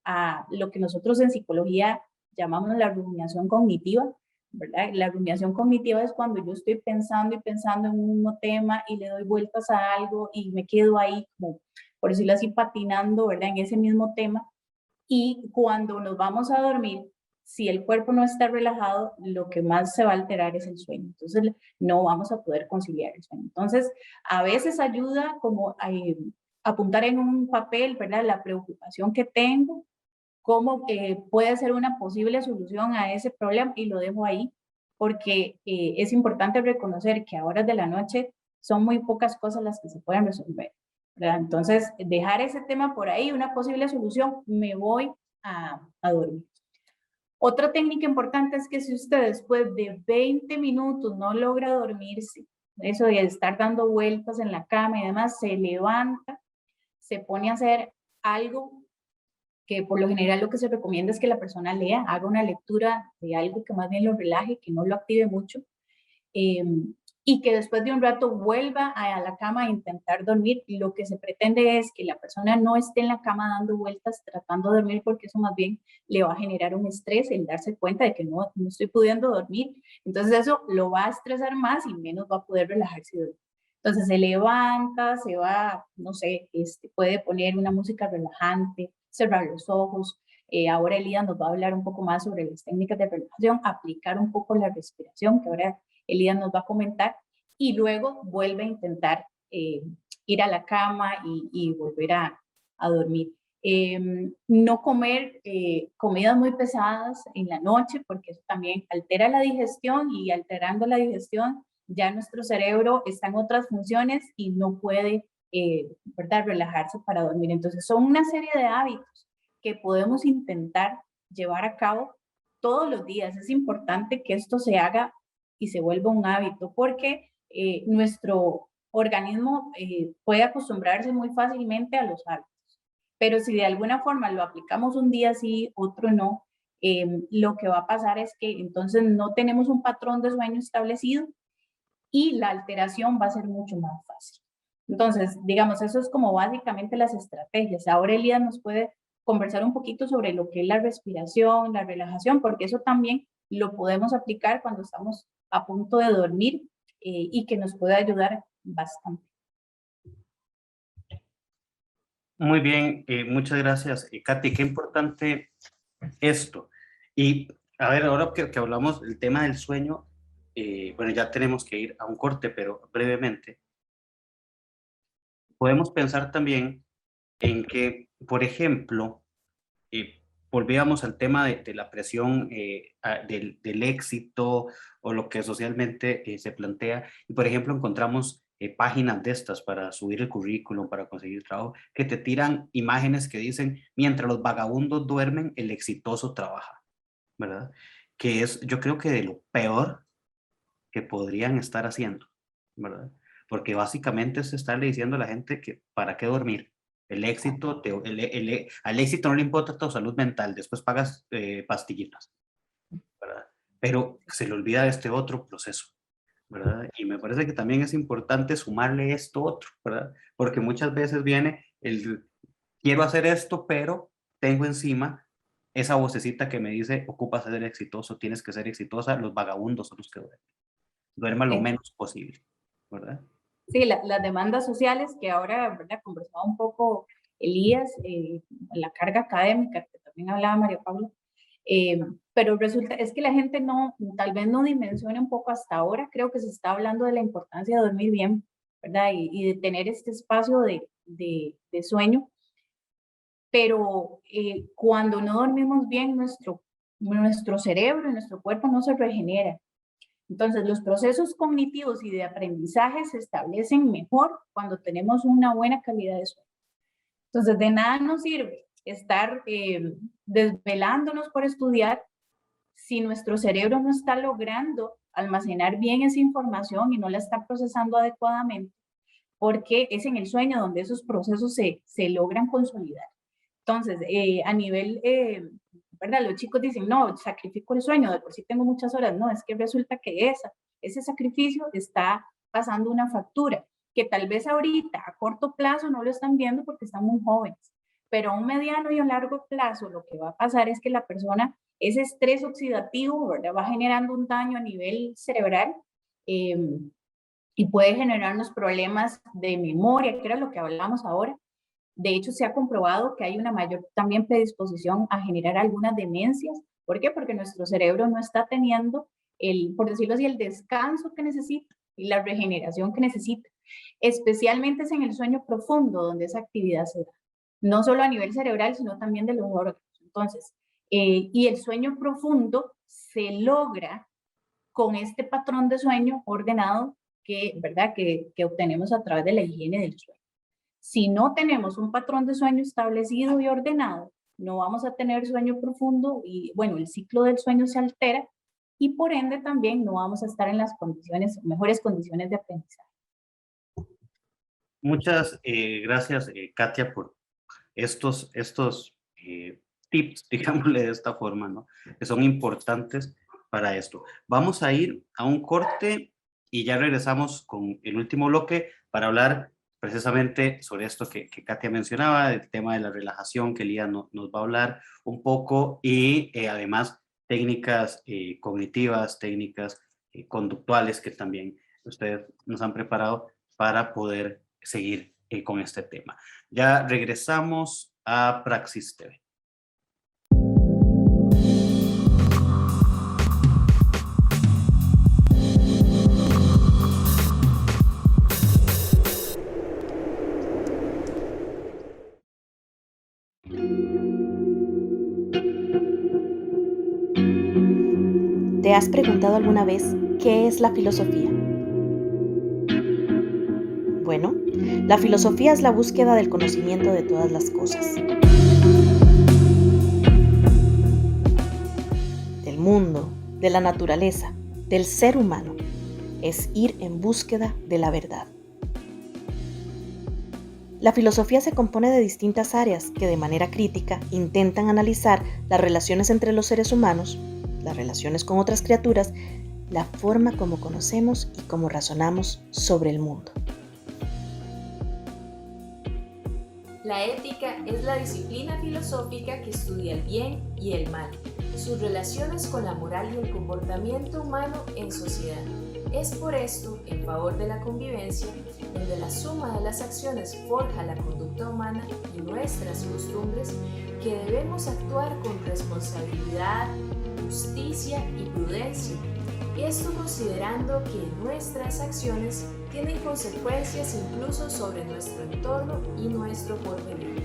a lo que nosotros en psicología llamamos la rumiación cognitiva, ¿verdad? La rumiación cognitiva es cuando yo estoy pensando y pensando en un mismo tema y le doy vueltas a algo y me quedo ahí como, por decirlo así, patinando, ¿verdad?, en ese mismo tema. Y cuando nos vamos a dormir, si el cuerpo no está relajado, lo que más se va a alterar es el sueño. Entonces, no vamos a poder conciliar el sueño. Entonces, a veces ayuda como a apuntar en un papel, ¿verdad?, la preocupación que tengo, cómo puede ser una posible solución a ese problema y lo dejo ahí, porque es importante reconocer que a horas de la noche son muy pocas cosas las que se pueden resolver, ¿verdad? Entonces, dejar ese tema por ahí, una posible solución, me voy a dormir. Otra técnica importante es que si usted después de 20 minutos no logra dormirse, eso de estar dando vueltas en la cama y demás, se levanta, se pone a hacer algo que por lo general lo que se recomienda es que la persona lea, haga una lectura de algo que más bien lo relaje, que no lo active mucho, y que después de un rato vuelva a la cama a intentar dormir. Lo que se pretende es que la persona no esté en la cama dando vueltas tratando de dormir, porque eso más bien le va a generar un estrés, el darse cuenta de que no estoy pudiendo dormir. Entonces eso lo va a estresar más y menos va a poder relajarse y dormir. Entonces se levanta, se va, no sé, puede poner una música relajante, cerrar los ojos. Ahora Elías nos va a hablar un poco más sobre las técnicas de relajación, aplicar un poco la respiración, que ahora Elías nos va a comentar, y luego vuelve a intentar ir a la cama y volver a dormir. No comer comidas muy pesadas en la noche, porque eso también altera la digestión, y alterando la digestión ya nuestro cerebro está en otras funciones y no puede ¿verdad? Relajarse para dormir. Entonces son una serie de hábitos que podemos intentar llevar a cabo todos los días. Es importante que esto se haga y se vuelva un hábito, porque nuestro organismo puede acostumbrarse muy fácilmente a los hábitos. Pero si de alguna forma lo aplicamos un día sí, otro no, lo que va a pasar es que entonces no tenemos un patrón de sueño establecido y la alteración va a ser mucho más fácil. Entonces, digamos, eso es como básicamente las estrategias. Ahora Elías nos puede conversar un poquito sobre lo que es la respiración, la relajación, porque eso también lo podemos aplicar cuando estamos a punto de dormir y que nos puede ayudar bastante. Muy bien, muchas gracias, Katy. Qué importante esto. Y a ver, ahora que hablamos del tema del sueño, bueno, ya tenemos que ir a un corte, pero brevemente, podemos pensar también en que, por ejemplo, volvíamos al tema de la presión del éxito o lo que socialmente se plantea. Y, por ejemplo, encontramos páginas de estas para subir el currículum, para conseguir trabajo, que te tiran imágenes que dicen, mientras los vagabundos duermen, el exitoso trabaja, ¿verdad? Que es, yo creo que de lo peor que podrían estar haciendo, ¿verdad? Porque básicamente es estarle diciendo a la gente que para qué dormir. El éxito, al éxito no le importa tu salud mental, después pagas pastillitas, ¿verdad? Pero se le olvida de este otro proceso, ¿verdad? Y me parece que también es importante sumarle esto otro, ¿verdad? Porque muchas veces viene el, quiero hacer esto, pero tengo encima esa vocecita que me dice, ocupas ser exitoso, tienes que ser exitosa, los vagabundos son los que duerman lo menos posible, ¿verdad? Sí, las demandas sociales que ahora, ¿verdad? Conversaba un poco Elías, la carga académica que también hablaba María Paula, pero resulta, es que la gente no, tal vez no dimensiona un poco hasta ahora, creo que se está hablando de la importancia de dormir bien, ¿verdad? Y de tener este espacio de sueño, pero cuando no dormimos bien, nuestro cerebro y nuestro cuerpo no se regenera. Entonces, los procesos cognitivos y de aprendizaje se establecen mejor cuando tenemos una buena calidad de sueño. Entonces, de nada nos sirve estar desvelándonos por estudiar si nuestro cerebro no está logrando almacenar bien esa información y no la está procesando adecuadamente, porque es en el sueño donde esos procesos se logran consolidar. Entonces, a nivel, ¿verdad? Los chicos dicen, no, sacrifico el sueño, de por sí tengo muchas horas. No, es que resulta que ese sacrificio está pasando una factura, que tal vez ahorita a corto plazo no lo están viendo porque están muy jóvenes, pero a un mediano y a un largo plazo lo que va a pasar es que la persona, ese estrés oxidativo, ¿verdad? Va generando un daño a nivel cerebral y puede generarnos problemas de memoria, que era lo que hablábamos ahora. De hecho, se ha comprobado que hay una mayor también predisposición a generar algunas demencias. ¿Por qué? Porque nuestro cerebro no está teniendo por decirlo así, el descanso que necesita y la regeneración que necesita. Especialmente es en el sueño profundo donde esa actividad se da. No solo a nivel cerebral, sino también de los órganos. Entonces, y el sueño profundo se logra con este patrón de sueño ordenado ¿verdad? Que obtenemos a través de la higiene del sueño. Si no tenemos un patrón de sueño establecido y ordenado, no vamos a tener sueño profundo y, bueno, el ciclo del sueño se altera y por ende también no vamos a estar en las mejores condiciones de aprendizaje. Muchas gracias, Katia, por estos tips, digámosle de esta forma, ¿no? Que son importantes para esto. Vamos a ir a un corte y ya regresamos con el último bloque para hablar precisamente sobre esto que Katia mencionaba, el tema de la relajación, que Elías nos va a hablar un poco, y además técnicas cognitivas, técnicas conductuales que también ustedes nos han preparado para poder seguir con este tema. Ya regresamos a Praxis TV. ¿Te has preguntado alguna vez qué es la filosofía? Bueno, la filosofía es la búsqueda del conocimiento de todas las cosas, del mundo, de la naturaleza, del ser humano. Es ir en búsqueda de la verdad. La filosofía se compone de distintas áreas que de manera crítica intentan analizar las relaciones entre los seres humanos, las relaciones con otras criaturas, la forma como conocemos y cómo razonamos sobre el mundo. La ética es la disciplina filosófica que estudia el bien y el mal, sus relaciones con la moral y el comportamiento humano en sociedad. Es por esto, en favor de la convivencia, donde la suma de las acciones forja la conducta humana y nuestras costumbres, que debemos actuar con responsabilidad, justicia y prudencia. Esto considerando que nuestras acciones tienen consecuencias incluso sobre nuestro entorno y nuestro porvenir.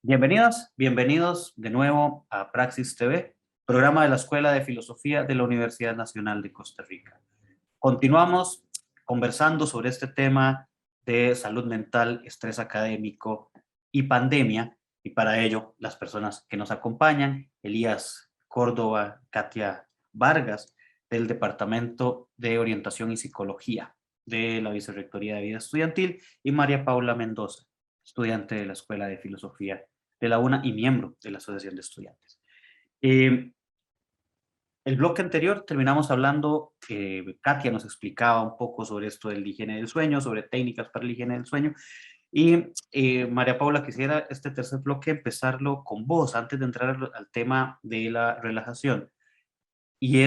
Bienvenidas, bienvenidos de nuevo a Praxis TV, programa de la Escuela de Filosofía de la Universidad Nacional de Costa Rica. Continuamos conversando sobre este tema de salud mental, estrés académico y pandemia, y para ello las personas que nos acompañan, Elías Córdoba, Katia Vargas, del Departamento de Orientación y Psicología de la Vicerrectoría de Vida Estudiantil, y María Paula Mendoza, estudiante de la Escuela de Filosofía de la UNA y miembro de la Asociación de Estudiantes. El bloque anterior terminamos hablando, Katia nos explicaba un poco sobre esto de la higiene del sueño, sobre técnicas para la higiene del sueño, y María Paula, quisiera este tercer bloque empezarlo con vos, antes de entrar al tema de la relajación, y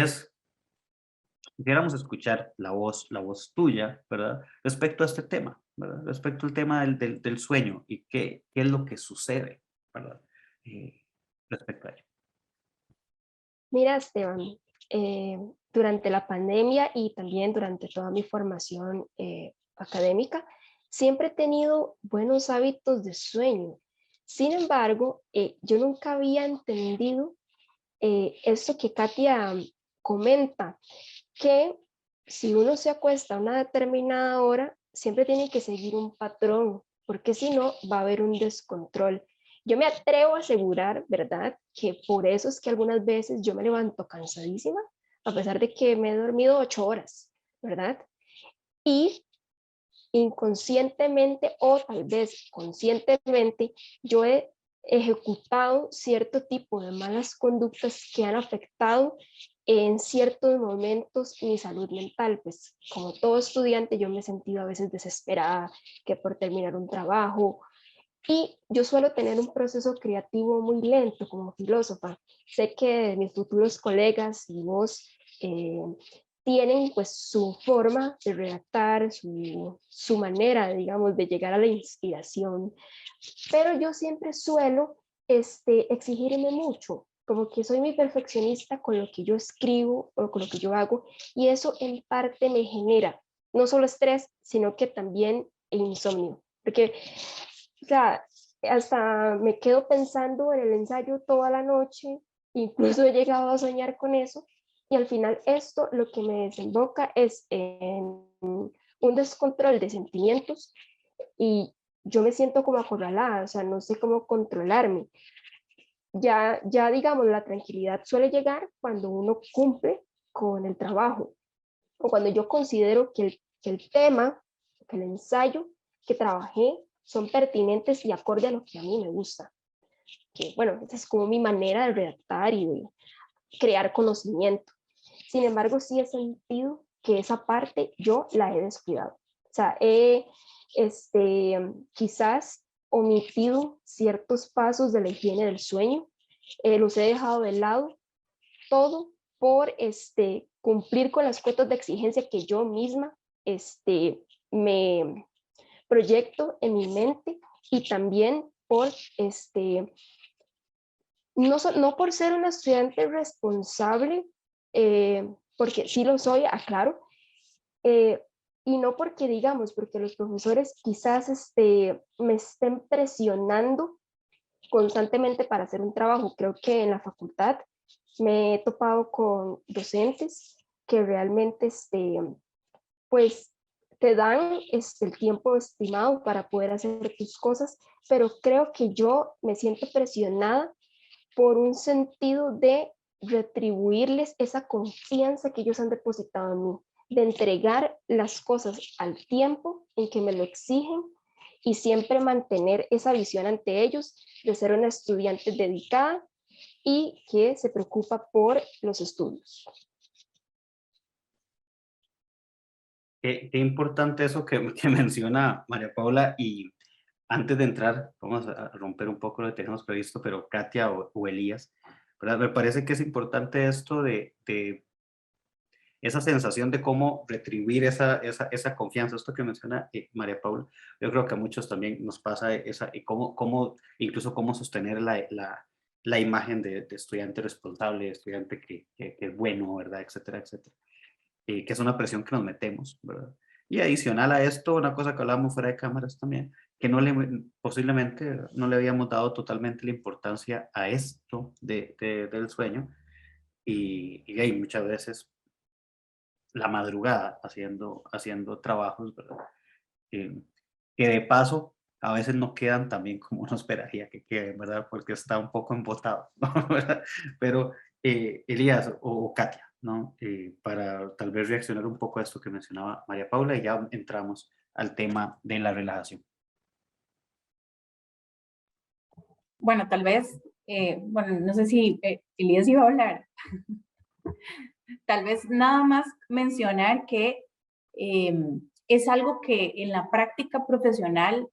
quisiéramos escuchar la voz tuya, ¿verdad? Respecto a este tema, ¿verdad? Respecto al tema del sueño y qué es lo que sucede, ¿verdad? Respecto a ello. Mira, Esteban, durante la pandemia y también durante toda mi formación académica, siempre he tenido buenos hábitos de sueño. Sin embargo, yo nunca había entendido esto que Katia comenta, que si uno se acuesta a una determinada hora, siempre tiene que seguir un patrón, porque si no, va a haber un descontrol. Yo me atrevo a asegurar, ¿verdad?, que por eso es que algunas veces yo me levanto cansadísima, a pesar de que me he dormido 8 horas, ¿verdad? Y inconscientemente o tal vez conscientemente, yo he ejecutado cierto tipo de malas conductas que han afectado en ciertos momentos mi salud mental. Pues como todo estudiante yo me he sentido a veces desesperada, que por terminar un trabajo, y yo suelo tener un proceso creativo muy lento como filósofa. Sé que mis futuros colegas y vos tienen pues su forma de redactar, su manera, digamos, de llegar a la inspiración, pero yo siempre suelo exigirme mucho, como que soy muy perfeccionista con lo que yo escribo o con lo que yo hago, y eso en parte me genera no solo estrés, sino que también insomnio, porque o sea, hasta me quedo pensando en el ensayo toda la noche, incluso he llegado a soñar con eso, y al final esto lo que me desemboca es en un descontrol de sentimientos y yo me siento como acorralada, o sea, no sé cómo controlarme. Ya digamos, la tranquilidad suele llegar cuando uno cumple con el trabajo o cuando yo considero que el tema, que el ensayo que trabajé son pertinentes y acorde a lo que a mí me gusta. Que bueno, esa es como mi manera de redactar y de crear conocimiento. Sin embargo, sí he sentido que esa parte yo la he descuidado. O sea, quizás omitido ciertos pasos de la higiene del sueño, los he dejado de lado, todo por cumplir con las cuotas de exigencia que yo misma me proyecto en mi mente, y también por no por ser una estudiante responsable, porque sí lo soy, aclaro, y no porque digamos, porque los profesores quizás me estén presionando constantemente para hacer un trabajo. Creo que en la facultad me he topado con docentes que realmente pues te dan el tiempo estimado para poder hacer tus cosas, pero creo que yo me siento presionada por un sentido de retribuirles esa confianza que ellos han depositado en mí, de entregar las cosas al tiempo en que me lo exigen, y siempre mantener esa visión ante ellos de ser una estudiante dedicada y que se preocupa por los estudios. Qué importante eso que menciona María Paula, y antes de entrar, vamos a romper un poco lo que tenemos previsto, pero Katia o Elías, ¿verdad? Me parece que es importante esto de esa sensación de cómo retribuir esa confianza, esto que menciona María Paula. Yo creo que a muchos también nos pasa y incluso cómo sostener la imagen de estudiante responsable, de estudiante que es bueno, ¿verdad? Etcétera, etcétera. Que es una presión que nos metemos, ¿verdad? Y adicional a esto, una cosa que hablábamos fuera de cámaras también, que posiblemente no le habíamos dado totalmente la importancia a esto del sueño, y hay muchas veces la madrugada haciendo trabajos, ¿verdad? Que de paso a veces no quedan también como uno esperaría que queden, ¿verdad? Porque está un poco embotado, ¿no? Pero Elías o Katia, ¿no? Para tal vez reaccionar un poco a esto que mencionaba María Paula, y ya entramos al tema de la relajación. Bueno, tal vez, bueno, no sé si Elías iba a hablar. Tal vez nada más mencionar que es algo que en la práctica profesional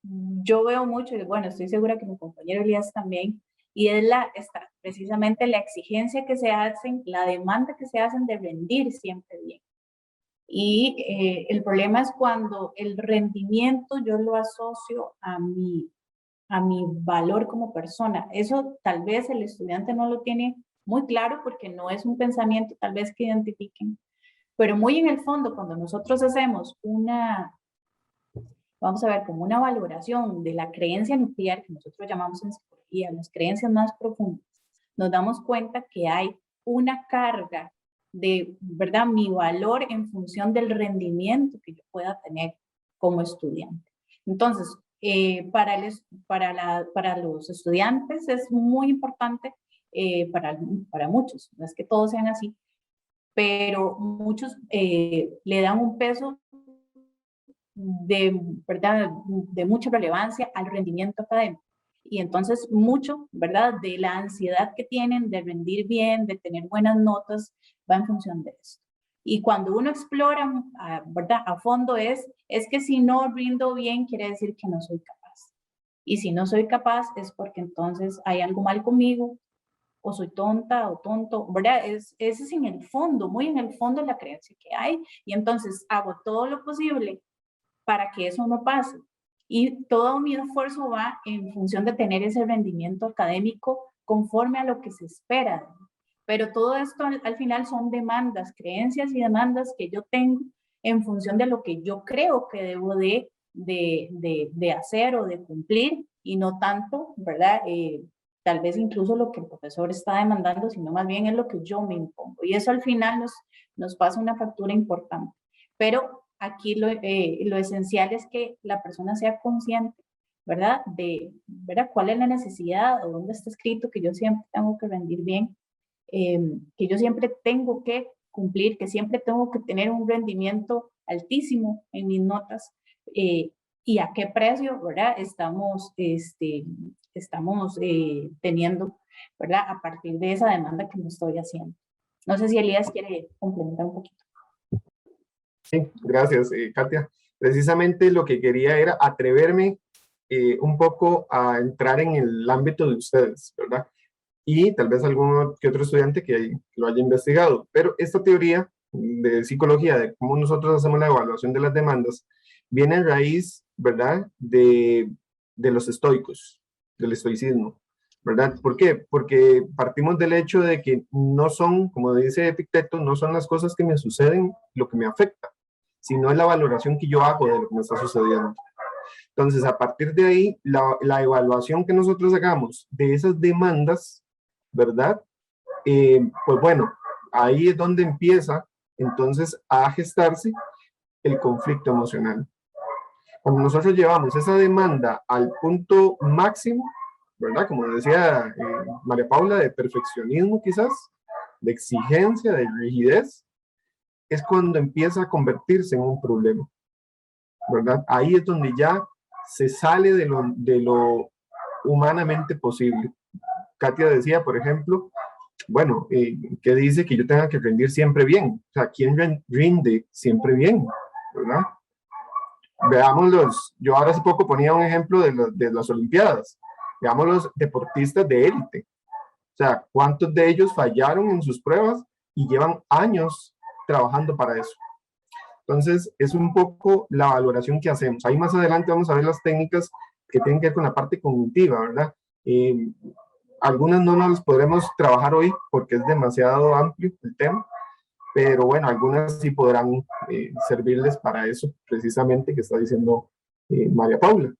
yo veo mucho, y bueno, estoy segura que mi compañero Elías también, y es precisamente la exigencia que se hacen, la demanda que se hacen de rendir siempre bien. Y el problema es cuando el rendimiento yo lo asocio a mi valor como persona. Eso tal vez el estudiante no lo tiene muy claro porque no es un pensamiento tal vez que identifiquen, pero muy en el fondo cuando nosotros hacemos vamos a ver, como una valoración de la creencia nuclear que nosotros llamamos en psicología, las creencias más profundas, nos damos cuenta que hay una carga de, ¿verdad?, mi valor en función del rendimiento que yo pueda tener como estudiante. Entonces, para los estudiantes es muy importante, para muchos, no es que todos sean así, pero muchos le dan un peso ¿verdad?, de mucha relevancia al rendimiento académico. Y entonces mucho, ¿verdad?, de la ansiedad que tienen de rendir bien, de tener buenas notas, va en función de esto. Y cuando uno explora, ¿verdad?, a fondo es que si no rindo bien, quiere decir que no soy capaz. Y si no soy capaz es porque entonces hay algo mal conmigo, o soy tonta o tonto, ¿verdad? Ese es en el fondo, muy en el fondo la creencia que hay. Y entonces hago todo lo posible para que eso no pase. Y todo mi esfuerzo va en función de tener ese rendimiento académico conforme a lo que se espera. Pero todo esto al final son demandas, creencias y demandas que yo tengo en función de lo que yo creo que debo de hacer o de cumplir, y no tanto, ¿verdad? Tal vez incluso lo que el profesor está demandando, sino más bien es lo que yo me impongo. Y eso al final nos pasa una factura importante. Pero aquí lo esencial es que la persona sea consciente, ¿verdad? ¿verdad?, cuál es la necesidad o dónde está escrito que yo siempre tengo que rendir bien, que yo siempre tengo que cumplir, que siempre tengo que tener un rendimiento altísimo en mis notas, y a qué precio, ¿verdad?, estamos teniendo, ¿verdad?, a partir de esa demanda que me estoy haciendo. No sé si Elías quiere complementar un poquito. Sí, gracias, Katia. Precisamente lo que quería era atreverme un poco a entrar en el ámbito de ustedes, ¿verdad? Y tal vez algún que otro estudiante que lo haya investigado. Pero esta teoría de psicología, de cómo nosotros hacemos la evaluación de las demandas, viene a raíz, ¿verdad?, de los estoicos, del estoicismo, ¿verdad? ¿Por qué? Porque partimos del hecho de que no son, como dice Epicteto, no son las cosas que me suceden lo que me afecta, sino es la valoración que yo hago de lo que me está sucediendo. Entonces, a partir de ahí, la evaluación que nosotros hagamos de esas demandas, ¿verdad? Pues bueno, ahí es donde empieza entonces a gestarse el conflicto emocional. Cuando nosotros llevamos esa demanda al punto máximo, ¿verdad? Como decía María Paula, de perfeccionismo quizás, de exigencia, de rigidez, es cuando empieza a convertirse en un problema, ¿verdad? Ahí es donde ya se sale de lo humanamente posible. Katia decía, por ejemplo, bueno, ¿qué dice que yo tenga que rendir siempre bien? O sea, ¿quién rinde siempre bien? ¿Verdad? Veamos yo ahora hace poco ponía un ejemplo de las Olimpiadas. Veamos los deportistas de élite. O sea, ¿cuántos de ellos fallaron en sus pruebas y llevan años trabajando para eso? Entonces, es un poco la valoración que hacemos. Ahí más adelante vamos a ver las técnicas que tienen que ver con la parte cognitiva, ¿verdad? Algunas no nos las podremos trabajar hoy porque es demasiado amplio el tema, pero bueno, algunas sí podrán servirles para eso precisamente que está diciendo María Paula.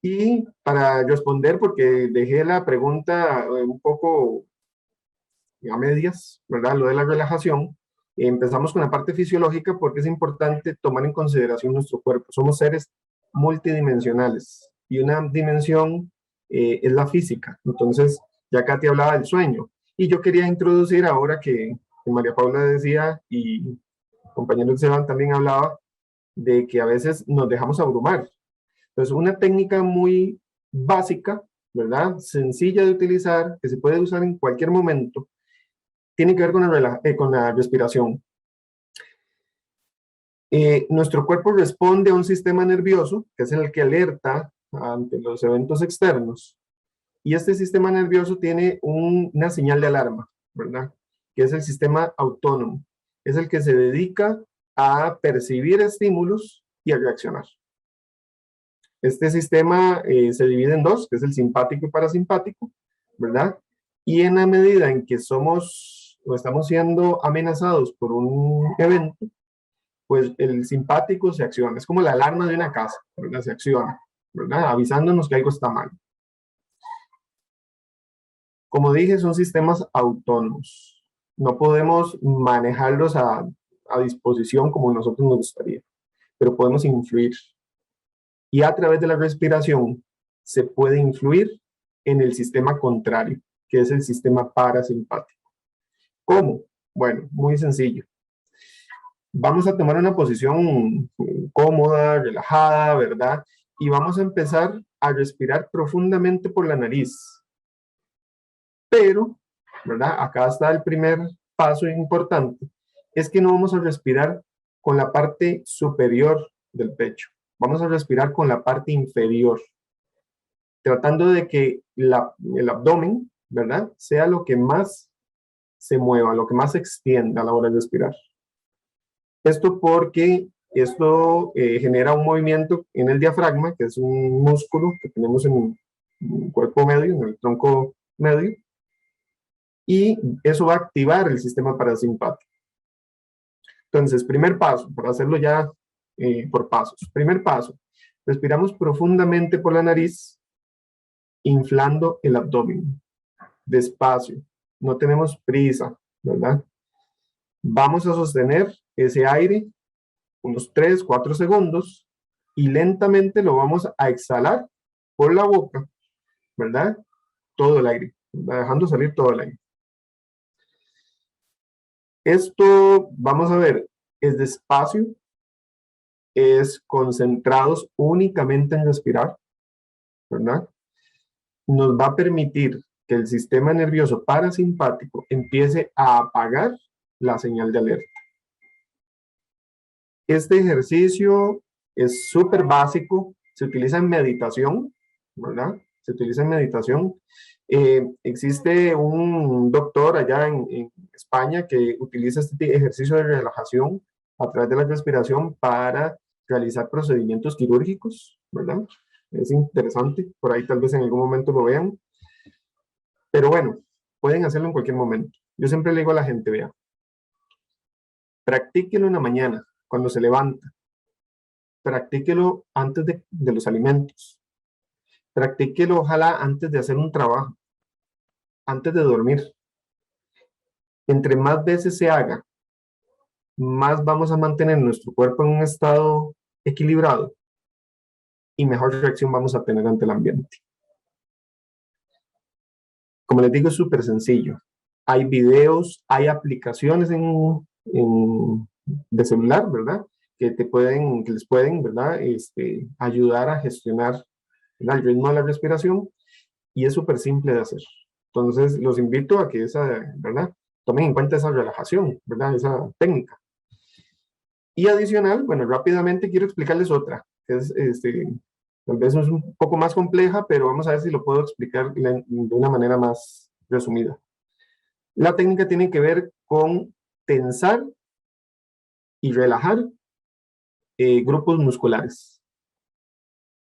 Y para responder, porque dejé la pregunta un poco a medias, ¿verdad? Lo de la relajación, empezamos con la parte fisiológica porque es importante tomar en consideración nuestro cuerpo. Somos seres multidimensionales y una dimensión es la física. Entonces, ya Katy hablaba del sueño. Y yo quería introducir ahora que María Paula decía y el compañero Esteban también hablaba de que a veces nos dejamos abrumar. Entonces, una técnica muy básica, ¿verdad? Sencilla de utilizar, que se puede usar en cualquier momento, tiene que ver con la respiración. Nuestro cuerpo responde a un sistema nervioso, que es el que alerta ante los eventos externos. Y este sistema nervioso tiene una señal de alarma, ¿verdad? Que es el sistema autónomo. Es el que se dedica a percibir estímulos y a reaccionar. Este sistema se divide en dos, que es el simpático y parasimpático, ¿verdad? Y en la medida en que somos o estamos siendo amenazados por un evento, pues el simpático se acciona. Es como la alarma de una casa, ¿verdad? Se acciona, ¿verdad? Avisándonos que algo está mal. Como dije, son sistemas autónomos. No podemos manejarlos a disposición como nosotros nos gustaría, pero podemos influir. Y a través de la respiración se puede influir en el sistema contrario, que es el sistema parasimpático. ¿Cómo? Bueno, muy sencillo. Vamos a tomar una posición cómoda, relajada, ¿verdad? Y vamos a empezar a respirar profundamente por la nariz. Pero, ¿verdad? Acá está el primer paso importante. Es que no vamos a respirar con la parte superior del pecho. Vamos a respirar con la parte inferior. Tratando de que el abdomen, ¿verdad? Sea lo que más se mueva, lo que más se extienda a la hora de respirar. Esto porque esto genera un movimiento en el diafragma, que es un músculo que tenemos en el cuerpo medio, en el tronco medio, y eso va a activar el sistema parasimpático. Entonces, primer paso, para hacerlo ya por pasos. Primer paso, respiramos profundamente por la nariz, inflando el abdomen, despacio, no tenemos prisa, ¿verdad? Vamos a sostener ese aire unos 3, 4 segundos y lentamente lo vamos a exhalar por la boca, ¿verdad? Todo el aire, ¿verdad? Dejando salir todo el aire. Esto, vamos a ver, es despacio, es concentrados únicamente en respirar, ¿verdad? Nos va a permitir que el sistema nervioso parasimpático empiece a apagar la señal de alerta. Este ejercicio es súper básico, se utiliza en meditación, ¿verdad? Se utiliza en meditación. Existe un doctor allá en España que utiliza este ejercicio de relajación a través de la respiración para realizar procedimientos quirúrgicos, ¿verdad? Es interesante, por ahí tal vez en algún momento lo vean. Pero bueno, pueden hacerlo en cualquier momento. Yo siempre le digo a la gente, vea, practíquelo en la mañana, cuando se levanta. Practíquelo antes de los alimentos. Practíquelo, ojalá, antes de hacer un trabajo, antes de dormir. Entre más veces se haga, más vamos a mantener nuestro cuerpo en un estado equilibrado y mejor reacción vamos a tener ante el ambiente. Como les digo, es súper sencillo. Hay videos, hay aplicaciones de celular, ¿verdad? Que les pueden, ¿verdad? Ayudar a gestionar el ritmo de la respiración y es súper simple de hacer. Entonces, los invito a que ¿verdad? Tomen en cuenta esa relajación, ¿verdad? Esa técnica. Y adicional, bueno, rápidamente quiero explicarles otra, que es, tal vez es un poco más compleja, pero vamos a ver si lo puedo explicar de una manera más resumida. La técnica tiene que ver con tensar y relajar grupos musculares.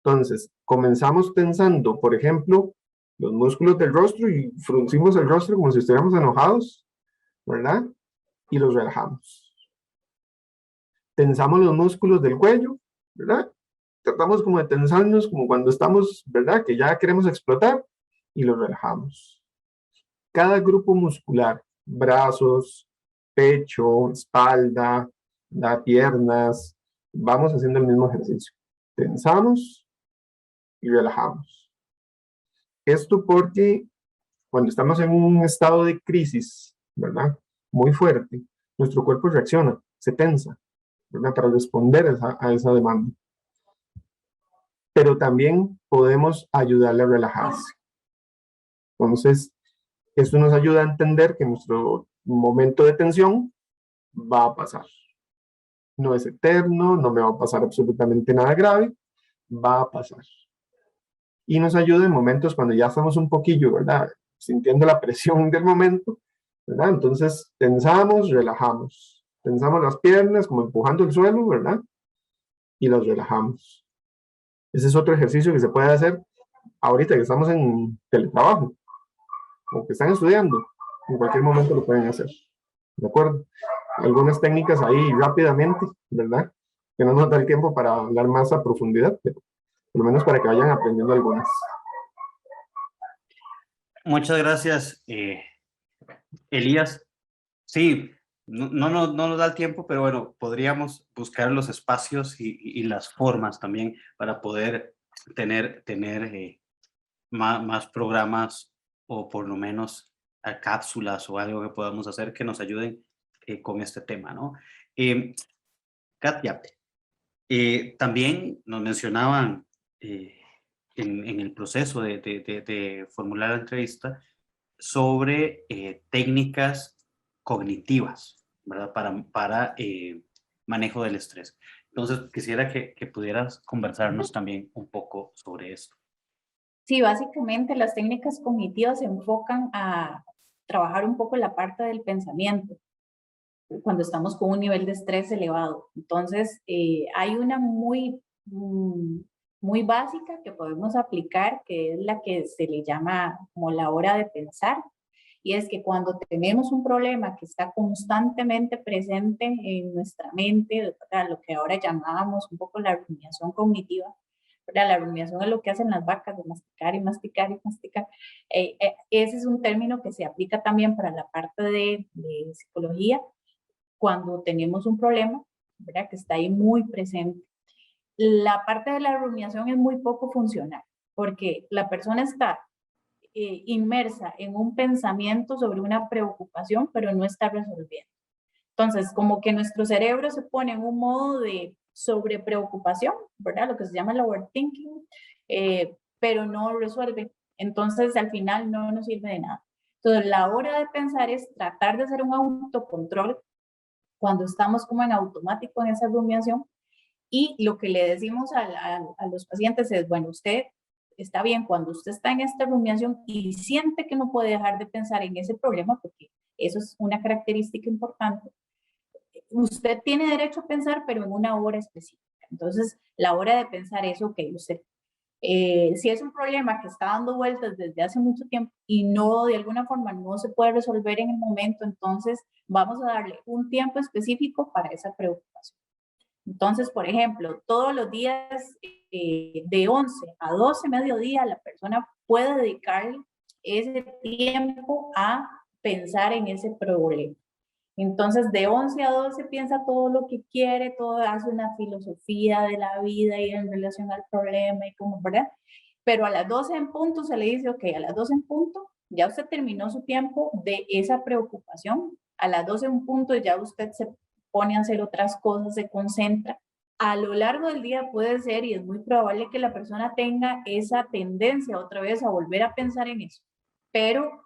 Entonces, comenzamos tensando, por ejemplo, los músculos del rostro y fruncimos el rostro como si estuviéramos enojados, ¿verdad? Y los relajamos. Tensamos los músculos del cuello, ¿verdad? Tratamos como de tensarnos como cuando estamos, ¿verdad? Que ya queremos explotar y los relajamos. Cada grupo muscular, brazos, pecho, espalda, piernas, vamos haciendo el mismo ejercicio. Tensamos y relajamos. Esto porque cuando estamos en un estado de crisis, ¿verdad? Muy fuerte, nuestro cuerpo reacciona, se tensa, ¿verdad? Para responder a esa demanda. Pero también podemos ayudarle a relajarse. Entonces, esto nos ayuda a entender que nuestro momento de tensión va a pasar. No es eterno, no me va a pasar absolutamente nada grave, va a pasar. Y nos ayuda en momentos cuando ya estamos un poquillo, ¿verdad? Sintiendo la presión del momento, ¿verdad? Entonces, tensamos, relajamos. Tensamos las piernas como empujando el suelo, ¿verdad? Y las relajamos. Ese es otro ejercicio que se puede hacer ahorita que estamos en teletrabajo o que están estudiando. En cualquier momento lo pueden hacer. ¿De acuerdo? Algunas técnicas ahí rápidamente, ¿verdad? Que no nos da el tiempo para hablar más a profundidad, pero por lo menos para que vayan aprendiendo algunas. Muchas gracias, Elías. Sí, no nos da el tiempo, pero bueno, podríamos buscar los espacios y las formas también para poder tener más programas o por lo menos cápsulas o algo que podamos hacer que nos ayuden con este tema, ¿no? Katia, también nos mencionaban en el proceso de formular la entrevista sobre técnicas cognitivas, ¿verdad? Para manejo del estrés. Entonces, quisiera que pudieras conversarnos también un poco sobre esto. Sí, básicamente las técnicas cognitivas se enfocan a trabajar un poco la parte del pensamiento cuando estamos con un nivel de estrés elevado. Entonces, hay una muy básica que podemos aplicar, que es la que se le llama como la hora de pensar. Y es que cuando tenemos un problema que está constantemente presente en nuestra mente, ¿verdad? Lo que ahora llamábamos un poco la rumiación cognitiva, ¿verdad? La rumiación es lo que hacen las vacas, de masticar y masticar y masticar. Ese es un término que se aplica también para la parte de psicología, cuando tenemos un problema, ¿verdad? Que está ahí muy presente. La parte de la rumiación es muy poco funcional, porque la persona está inmersa en un pensamiento sobre una preocupación, pero no está resolviendo. Entonces, como que nuestro cerebro se pone en un modo de sobrepreocupación, ¿verdad? Lo que se llama el overthinking, pero no resuelve. Entonces, al final no nos sirve de nada. Entonces, la hora de pensar es tratar de hacer un autocontrol cuando estamos como en automático en esa rumiación. Y lo que le decimos a los pacientes es, bueno, usted está bien cuando usted está en esta rumiación y siente que no puede dejar de pensar en ese problema, porque eso es una característica importante. Usted tiene derecho a pensar, pero en una hora específica. Entonces, la hora de pensar es, ok, usted, si es un problema que está dando vueltas desde hace mucho tiempo y no, de alguna forma, no se puede resolver en el momento, entonces vamos a darle un tiempo específico para esa preocupación. Entonces, por ejemplo, todos los días de 11 a 12 mediodía, la persona puede dedicar ese tiempo a pensar en ese problema. Entonces, de 11 a 12 piensa todo lo que quiere, todo hace una filosofía de la vida y en relación al problema y como, ¿verdad? Pero a las 12 en punto se le dice, ok, a las 12 en punto ya usted terminó su tiempo de esa preocupación. A las 12 en punto ya usted se pone a hacer otras cosas, se concentra. A lo largo del día puede ser, y es muy probable que la persona tenga esa tendencia otra vez a volver a pensar en eso. Pero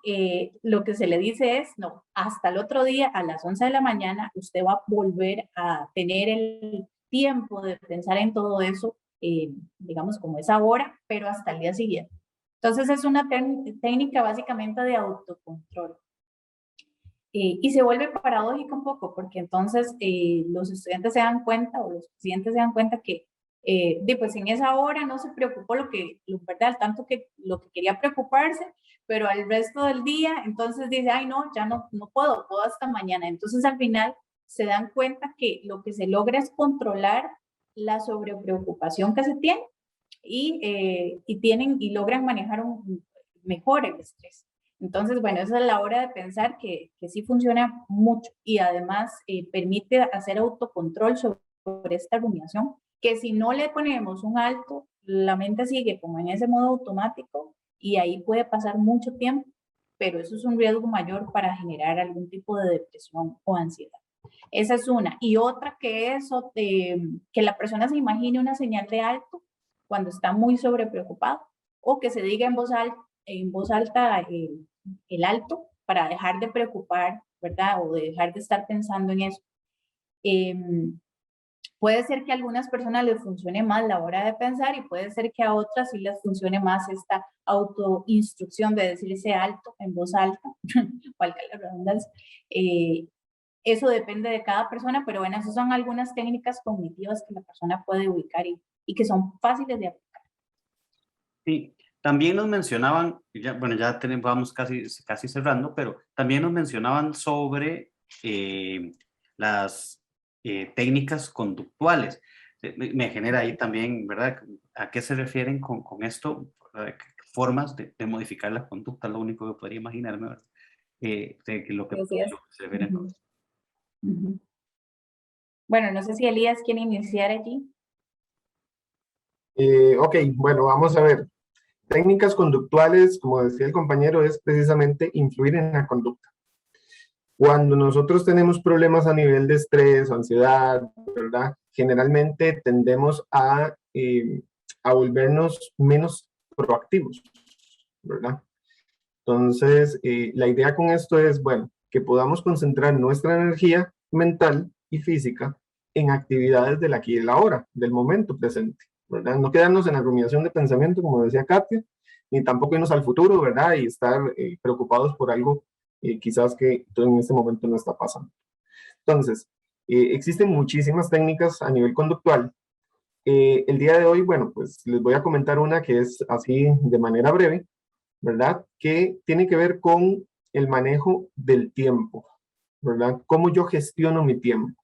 lo que se le dice es, no, hasta el otro día a las 11 de la mañana usted va a volver a tener el tiempo de pensar en todo eso, digamos como esa hora, pero hasta el día siguiente. Entonces es una técnica básicamente de autocontrol. Y se vuelve paradójico un poco, porque entonces los estudiantes se dan cuenta, o los pacientes se dan cuenta que pues en esa hora no se preocupó ¿verdad? Tanto que lo que quería preocuparse, pero al resto del día, entonces dice, ay no, ya no puedo hasta mañana. Entonces al final se dan cuenta que lo que se logra es controlar la sobrepreocupación que se tiene y logran manejar mejor el estrés. Entonces, bueno, esa es la hora de pensar que sí funciona mucho y además permite hacer autocontrol sobre esta rumiación, que si no le ponemos un alto, la mente sigue como en ese modo automático y ahí puede pasar mucho tiempo, pero eso es un riesgo mayor para generar algún tipo de depresión o ansiedad. Esa es una. Y otra que es que la persona se imagine una señal de alto cuando está muy sobrepreocupado, o que se diga en voz alta el alto para dejar de preocupar, ¿verdad? O de dejar de estar pensando en eso. Puede ser que a algunas personas les funcione más la hora de pensar y puede ser que a otras sí les funcione más esta autoinstrucción de decirse alto en voz alta, valga la redundancia. Eso depende de cada persona, pero bueno, esas son algunas técnicas cognitivas que la persona puede ubicar y que son fáciles de aplicar. Sí, también nos mencionaban, vamos casi cerrando, pero también nos mencionaban sobre las técnicas conductuales. Me genera ahí también, ¿verdad? ¿A qué se refieren con esto? Formas de modificar la conducta, lo único que podría imaginarme, ¿verdad? De lo que se refieren con esto. Bueno, no sé si Elías quiere iniciar allí. Ok, bueno, vamos a ver. Técnicas conductuales, como decía el compañero, es precisamente influir en la conducta. Cuando nosotros tenemos problemas a nivel de estrés o ansiedad, ¿verdad? Generalmente tendemos a volvernos menos proactivos, ¿verdad? Entonces, la idea con esto es, bueno, que podamos concentrar nuestra energía mental y física en actividades del aquí y del ahora, del momento presente, ¿verdad? No quedarnos en la rumiación de pensamiento, como decía Katia, ni tampoco irnos al futuro, ¿verdad? Y estar preocupados por algo quizás que en este momento no está pasando. Entonces, existen muchísimas técnicas a nivel conductual. El día de hoy, bueno, pues les voy a comentar una que es así de manera breve, ¿verdad? Que tiene que ver con el manejo del tiempo, ¿verdad? Cómo yo gestiono mi tiempo.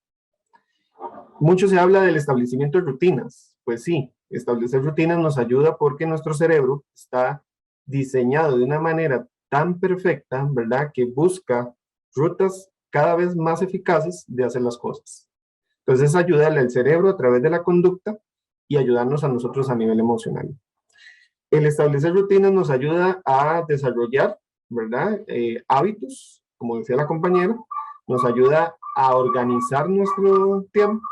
Mucho se habla del establecimiento de rutinas. Pues sí, establecer rutinas nos ayuda porque nuestro cerebro está diseñado de una manera tan perfecta, ¿verdad? Que busca rutas cada vez más eficaces de hacer las cosas. Entonces, ayudarle al cerebro a través de la conducta y ayudarnos a nosotros a nivel emocional. El establecer rutinas nos ayuda a desarrollar, ¿verdad? Hábitos, como decía la compañera, nos ayuda a organizar nuestro tiempo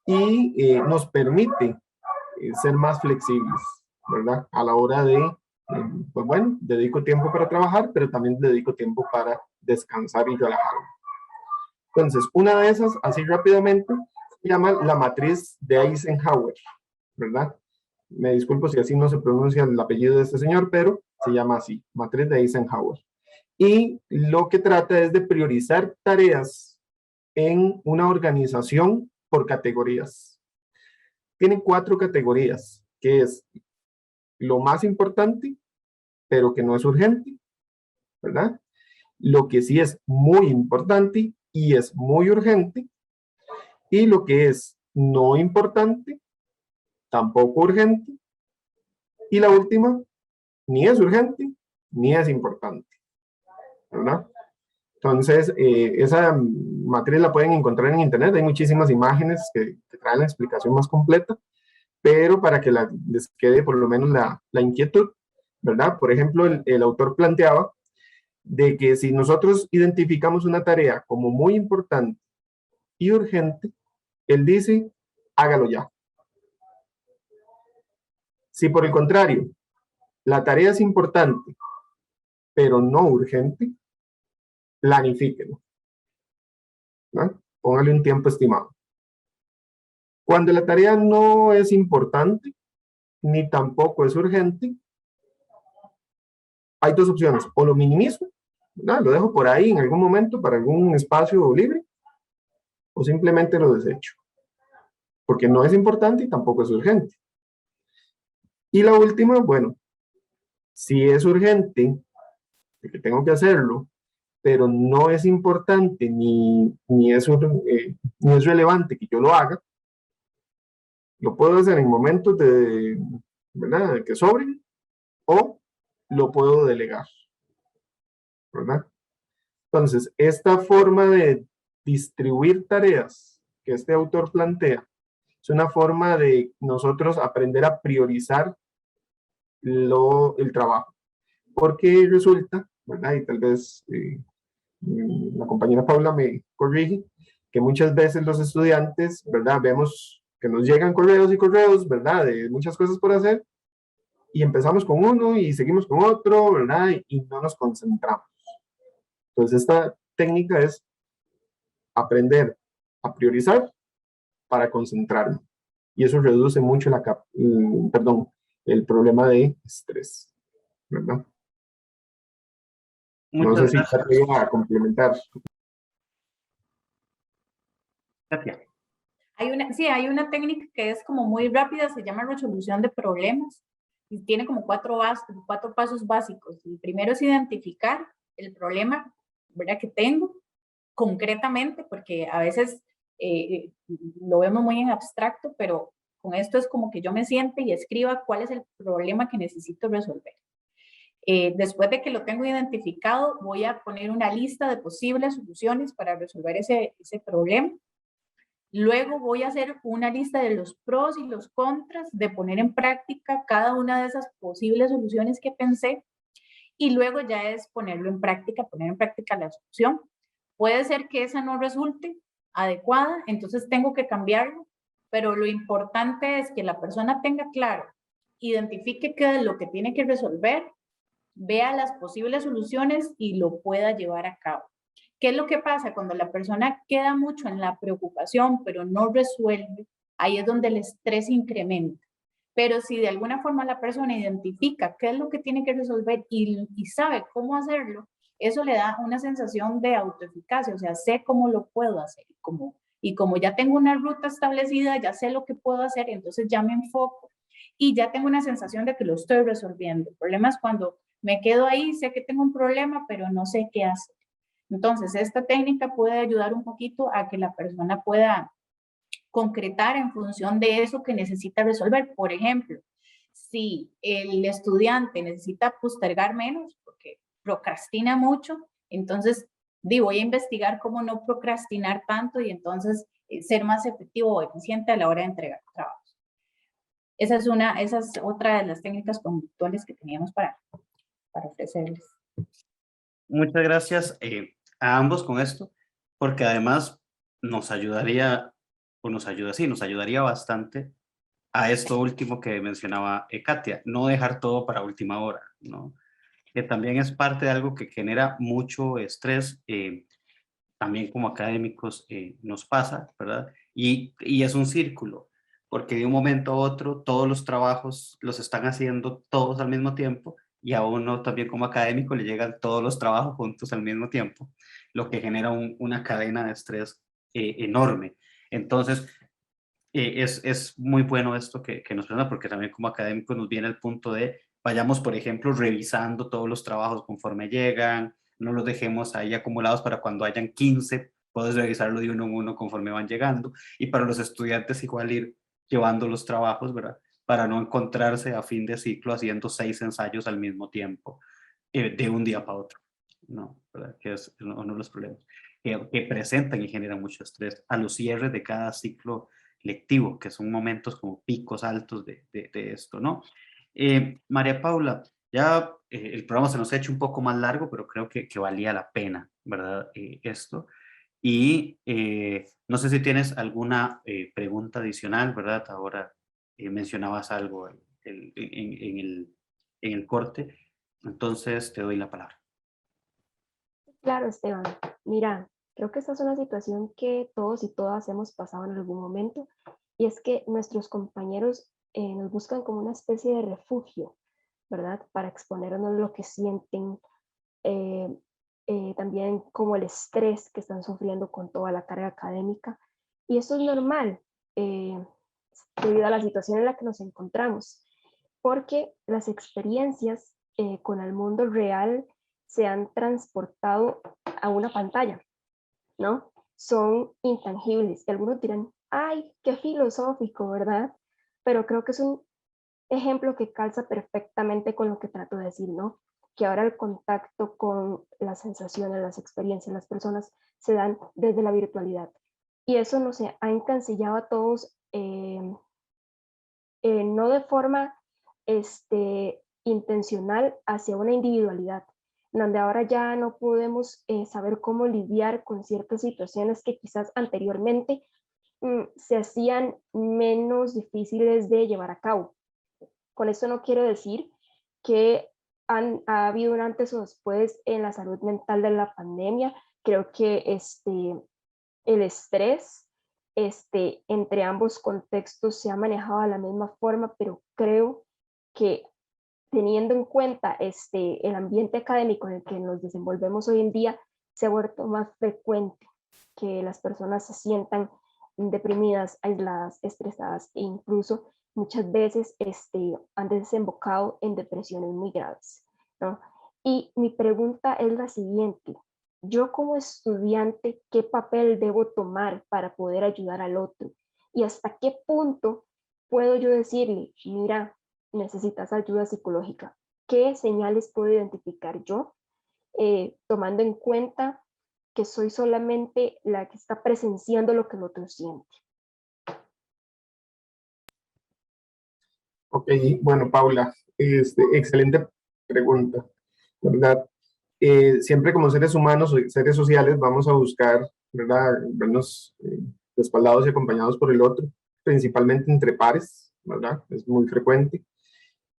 y nos permite ser más flexibles, ¿verdad? A la hora de pues bueno, dedico tiempo para trabajar, pero también dedico tiempo para descansar y relajarme. Entonces, una de esas, así rápidamente, se llama la matriz de Eisenhower, ¿verdad? Me disculpo si así no se pronuncia el apellido de este señor, pero se llama así, matriz de Eisenhower. Y lo que trata es de priorizar tareas en una organización por categorías. Tiene 4 categorías, que es lo más importante, pero que no es urgente, ¿verdad? Lo que sí es muy importante y es muy urgente, y lo que es no importante, tampoco urgente, y la última, ni es urgente, ni es importante, ¿verdad? Entonces, esa matriz la pueden encontrar en internet, hay muchísimas imágenes que traen la explicación más completa, pero para que les quede por lo menos la inquietud, ¿verdad? Por ejemplo, el autor planteaba de que si nosotros identificamos una tarea como muy importante y urgente, él dice, hágalo ya. Si por el contrario, la tarea es importante, pero no urgente, planifíquelo, ¿no? Póngale un tiempo estimado. Cuando la tarea no es importante, ni tampoco es urgente, hay 2 opciones. O lo minimizo, ¿verdad? Lo dejo por ahí en algún momento para algún espacio libre, o simplemente lo desecho. Porque no es importante y tampoco es urgente. Y la última, bueno, si es urgente, de que tengo que hacerlo, pero no es importante ni es relevante que yo lo haga, lo puedo hacer en momentos de, ¿verdad?, que sobren, o lo puedo delegar, ¿verdad? Entonces, esta forma de distribuir tareas que este autor plantea es una forma de nosotros aprender a priorizar el trabajo, porque resulta, ¿verdad?, y tal vez la compañera Paula me corrige, que muchas veces los estudiantes, ¿verdad?, vemos que nos llegan correos y correos, ¿verdad?, de muchas cosas por hacer, y empezamos con uno y seguimos con otro, ¿verdad?, y no nos concentramos. Entonces, esta técnica es aprender a priorizar para concentrarme, y eso reduce mucho el problema de estrés, ¿verdad? No Muchas sé si gracias. te iba a complementar. Katia. Hay una técnica que es como muy rápida, se llama resolución de problemas y tiene como 4 pasos básicos. El primero es identificar el problema, ¿verdad?, que tengo concretamente, porque a veces lo vemos muy en abstracto, pero con esto es como que yo me siente y escriba cuál es el problema que necesito resolver. Después de que lo tengo identificado, voy a poner una lista de posibles soluciones para resolver ese problema. Luego voy a hacer una lista de los pros y los contras de poner en práctica cada una de esas posibles soluciones que pensé, y luego ya es poner en práctica la solución. Puede ser que esa no resulte adecuada, entonces tengo que cambiarlo, pero lo importante es que la persona tenga claro, identifique qué es lo que tiene que resolver, vea las posibles soluciones y lo pueda llevar a cabo. ¿Qué es lo que pasa? Cuando la persona queda mucho en la preocupación, pero no resuelve, ahí es donde el estrés incrementa. Pero si de alguna forma la persona identifica qué es lo que tiene que resolver y sabe cómo hacerlo, eso le da una sensación de autoeficacia, o sea, sé cómo lo puedo hacer. Y como ya tengo una ruta establecida, ya sé lo que puedo hacer, entonces ya me enfoco y ya tengo una sensación de que lo estoy resolviendo. El problema es cuando me quedo ahí, sé que tengo un problema, pero no sé qué hacer. Entonces, esta técnica puede ayudar un poquito a que la persona pueda concretar en función de eso que necesita resolver. Por ejemplo, si el estudiante necesita postergar menos porque procrastina mucho, entonces voy a investigar cómo no procrastinar tanto y entonces ser más efectivo o eficiente a la hora de entregar trabajos. Esa es otra de las técnicas conductuales que teníamos para ofrecerles. Muchas gracias a ambos con esto, porque además nos ayudaría bastante a esto último que mencionaba Katia, no dejar todo para última hora, ¿no? Que también es parte de algo que genera mucho estrés, también como académicos nos pasa, ¿verdad? Y es un círculo, porque de un momento a otro todos los trabajos los están haciendo todos al mismo tiempo y a uno también como académico le llegan todos los trabajos juntos al mismo tiempo, lo que genera una cadena de estrés enorme. Entonces, es muy bueno esto que nos presenta, porque también como académicos nos viene el punto de vayamos, por ejemplo, revisando todos los trabajos conforme llegan, no los dejemos ahí acumulados para cuando hayan 15, puedes revisarlo de uno en uno conforme van llegando, y para los estudiantes igual ir llevando los trabajos, ¿verdad? Para no encontrarse a fin de ciclo haciendo 6 ensayos al mismo tiempo, de un día para otro, ¿no? ¿Verdad? Que es uno de los problemas que presentan y generan mucho estrés a los cierres de cada ciclo lectivo, que son momentos como picos altos de esto, ¿no? María Paula, ya el programa se nos ha hecho un poco más largo, pero creo que valía la pena, ¿verdad? Esto. Y no sé si tienes alguna pregunta adicional, ¿verdad? Ahora mencionabas algo en el corte, entonces te doy la palabra. Claro, Esteban. Mira, creo que esta es una situación que todos y todas hemos pasado en algún momento, y es que nuestros compañeros nos buscan como una especie de refugio, ¿verdad? Para exponernos lo que sienten, eh, también como el estrés que están sufriendo con toda la carga académica. Y eso es normal, debido a la situación en la que nos encontramos, porque las experiencias con el mundo real se han transportado a una pantalla, ¿no? Son intangibles. Y algunos dirán, ay, qué filosófico, ¿verdad? Pero creo que es un ejemplo que calza perfectamente con lo que trato de decir, ¿no? Que ahora el contacto con las sensaciones, las experiencias, las personas se dan desde la virtualidad. Y eso nos ha encancillado a todos, no de forma intencional, hacia una individualidad, donde ahora ya no podemos saber cómo lidiar con ciertas situaciones que quizás anteriormente se hacían menos difíciles de llevar a cabo. Con esto no quiero decir que ha habido un antes o después en la salud mental de la pandemia. Creo que el estrés entre ambos contextos se ha manejado de la misma forma, pero creo que teniendo en cuenta el ambiente académico en el que nos desenvolvemos hoy en día, se ha vuelto más frecuente que las personas se sientan deprimidas, aisladas, estresadas, e incluso muchas veces han desembocado en depresiones muy graves, ¿no? Y mi pregunta es la siguiente: yo como estudiante, ¿qué papel debo tomar para poder ayudar al otro? ¿Y hasta qué punto puedo yo decirle, mira, necesitas ayuda psicológica? ¿Qué señales puedo identificar yo, tomando en cuenta que soy solamente la que está presenciando lo que el otro siente? Ok, bueno, Paula, excelente pregunta, ¿verdad? Siempre como seres humanos o seres sociales vamos a buscar, ¿verdad?, vernos respaldados y acompañados por el otro, principalmente entre pares, ¿verdad? Es muy frecuente.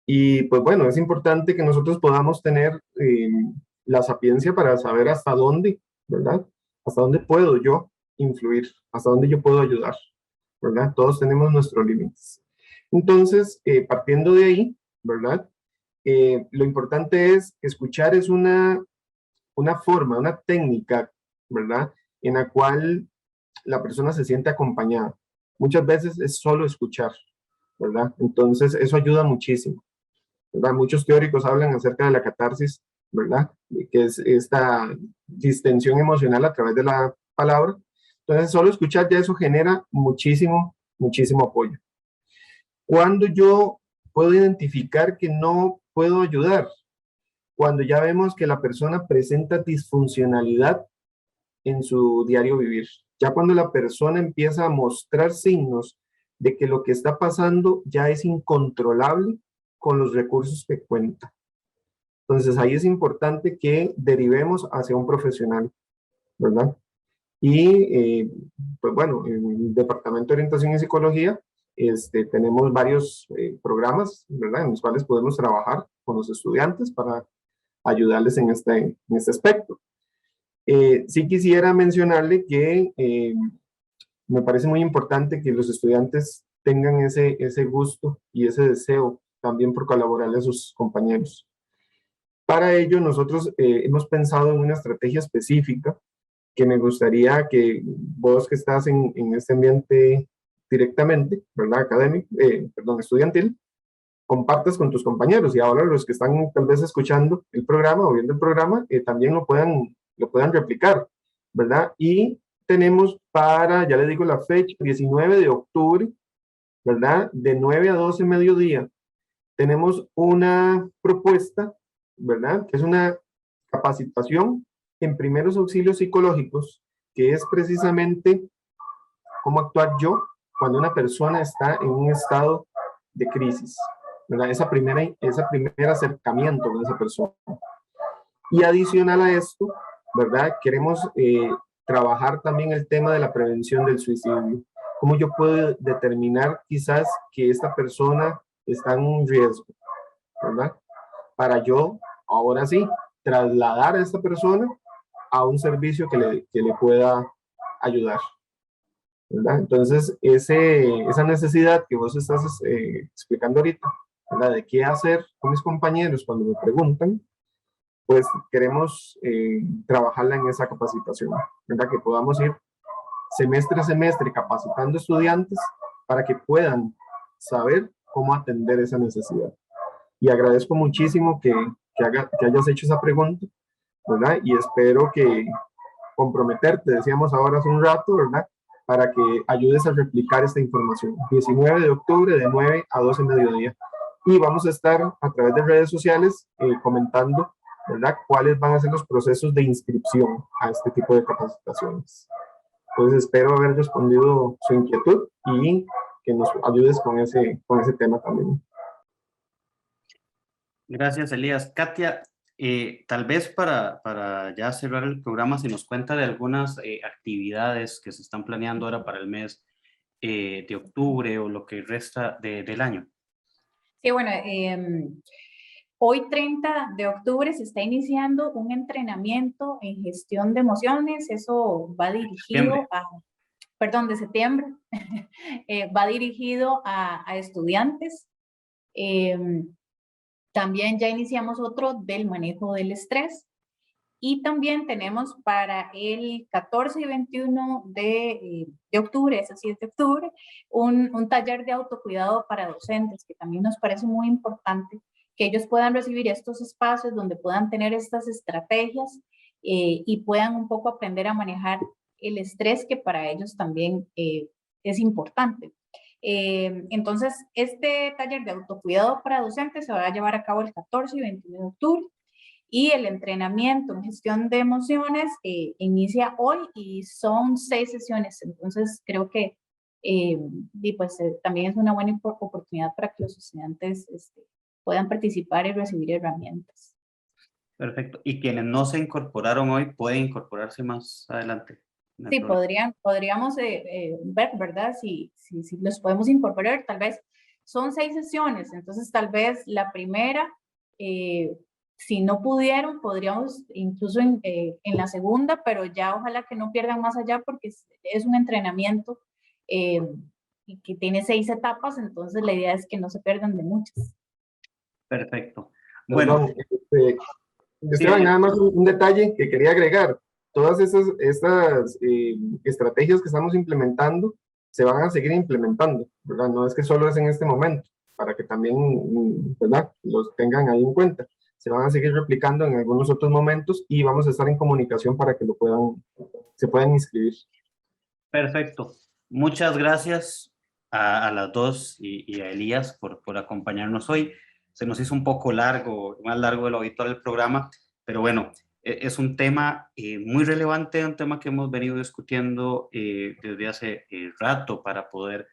Y pues bueno, es importante que nosotros podamos tener la sapiencia para saber hasta dónde, ¿verdad? Hasta dónde puedo yo influir, hasta dónde yo puedo ayudar, ¿verdad? Todos tenemos nuestros límites. Entonces, partiendo de ahí, ¿verdad? Lo importante es escuchar, es una forma, una técnica, ¿verdad? En la cual la persona se siente acompañada. Muchas veces es solo escuchar, ¿verdad? Entonces, eso ayuda muchísimo, ¿verdad? Muchos teóricos hablan acerca de la catarsis, ¿verdad? Que es esta distensión emocional a través de la palabra. Entonces, solo escuchar ya eso genera muchísimo, muchísimo apoyo. Cuando yo puedo identificar que no puedo ayudar, cuando ya vemos que la persona presenta disfuncionalidad en su diario vivir, ya cuando la persona empieza a mostrar signos de que lo que está pasando ya es incontrolable con los recursos que cuenta. Entonces ahí es importante que derivemos hacia un profesional, ¿verdad? Y pues bueno, en el Departamento de Orientación y Psicología tenemos varios programas, ¿verdad?, en los cuales podemos trabajar con los estudiantes para ayudarles en este aspecto. Sí quisiera mencionarle que me parece muy importante que los estudiantes tengan ese gusto y ese deseo también por colaborarle a sus compañeros. Para ello, nosotros hemos pensado en una estrategia específica que me gustaría que vos que estás en este ambiente directamente, ¿verdad?, académico, estudiantil, compartas con tus compañeros, y ahora los que están tal vez escuchando el programa o viendo el programa también lo puedan replicar, ¿verdad? Y tenemos ya le digo la fecha, 19 de octubre, ¿verdad?, de 9 a 12 mediodía, tenemos una propuesta, ¿verdad?, que es una capacitación en primeros auxilios psicológicos, que es precisamente cómo actuar yo cuando una persona está en un estado de crisis, ¿verdad? Ese primer acercamiento con esa persona. Y adicional a esto, ¿verdad?, queremos trabajar también el tema de la prevención del suicidio. ¿Cómo yo puedo determinar quizás que esta persona está en un riesgo, ¿verdad?, para yo, ahora sí, trasladar a esta persona a un servicio que le pueda ayudar, ¿verdad? Entonces, esa necesidad que vos estás explicando ahorita, ¿verdad?, de qué hacer con mis compañeros cuando me preguntan, pues queremos trabajarla en esa capacitación, ¿verdad?, que podamos ir semestre a semestre capacitando estudiantes para que puedan saber cómo atender esa necesidad. Y agradezco muchísimo que hayas hecho esa pregunta, ¿verdad? Y espero que comprometerte, decíamos ahora hace un rato, ¿verdad?, para que ayudes a replicar esta información. 19 de octubre de 9 a 12 mediodía. Y vamos a estar a través de redes sociales comentando, ¿verdad?, cuáles van a ser los procesos de inscripción a este tipo de capacitaciones. Entonces espero haber respondido su inquietud y que nos ayudes con ese tema también. Gracias, Elías. Katia, tal vez para ya cerrar el programa, si nos cuenta de algunas actividades que se están planeando ahora para el mes de octubre o lo que resta del año. Sí, bueno, hoy 30 de octubre se está iniciando un entrenamiento en gestión de emociones. Eso va dirigido de septiembre, va dirigido a estudiantes. También ya iniciamos otro del manejo del estrés. Y también tenemos para el 14 y 21 de octubre, es así, de octubre, un taller de autocuidado para docentes, que también nos parece muy importante que ellos puedan recibir estos espacios donde puedan tener estas estrategias y puedan un poco aprender a manejar el estrés, que para ellos también es importante. Entonces, este taller de autocuidado para docentes se va a llevar a cabo el 14 y 21 de octubre. Y el entrenamiento en gestión de emociones inicia hoy y son 6 sesiones. Entonces, creo que también es una buena oportunidad para que los estudiantes puedan participar y recibir herramientas. Perfecto. Y quienes no se incorporaron hoy pueden incorporarse más adelante. Sí, podríamos ver, ¿verdad? Si los podemos incorporar. Tal vez son 6 sesiones, entonces tal vez la primera... si no pudieron, podríamos incluso en la segunda, pero ya ojalá que no pierdan más allá, porque es un entrenamiento y que tiene 6 etapas, entonces la idea es que no se pierdan de muchas. Perfecto. Bueno. Esteban, nada más un detalle que quería agregar. Todas estas estrategias que estamos implementando se van a seguir implementando, ¿verdad? No es que solo es en este momento, para que también, ¿verdad?, los tengan ahí en cuenta. Se van a seguir replicando en algunos otros momentos y vamos a estar en comunicación para que se puedan inscribir. Perfecto. Muchas gracias a las dos y a Elías por acompañarnos hoy. Se nos hizo un poco largo, más largo de lo habitual el programa, pero bueno, es un tema muy relevante, un tema que hemos venido discutiendo desde hace rato para poder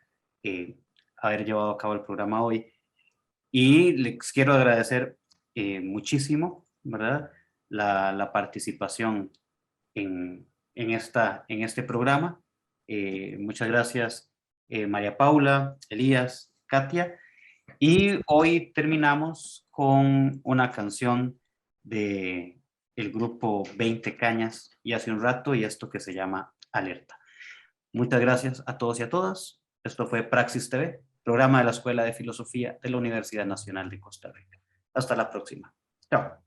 haber llevado a cabo el programa hoy. Y les quiero agradecer muchísimo, ¿verdad?, la participación en este programa. Muchas gracias María Paula, Elías, Katia. Y hoy terminamos con una canción de el grupo 20 Cañas y hace un rato, y esto que se llama Alerta. Muchas gracias a todos y a todas. Esto fue Praxis TV, programa de la Escuela de Filosofía de la Universidad Nacional de Costa Rica. Hasta la próxima. Chao.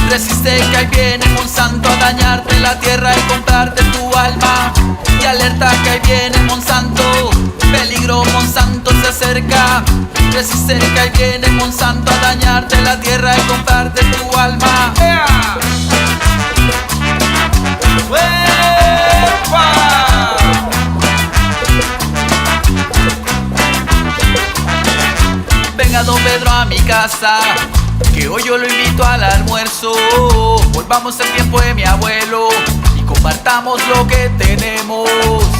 Resiste que ahí viene Monsanto a dañarte la tierra y comprarte tu alma. Y alerta que ahí viene Monsanto, peligro Monsanto se acerca. Resiste que ahí viene Monsanto a dañarte la tierra y comprarte tu alma. Venga don Pedro a mi casa, que hoy yo lo invito al almuerzo. Volvamos al tiempo de mi abuelo y compartamos lo que tenemos.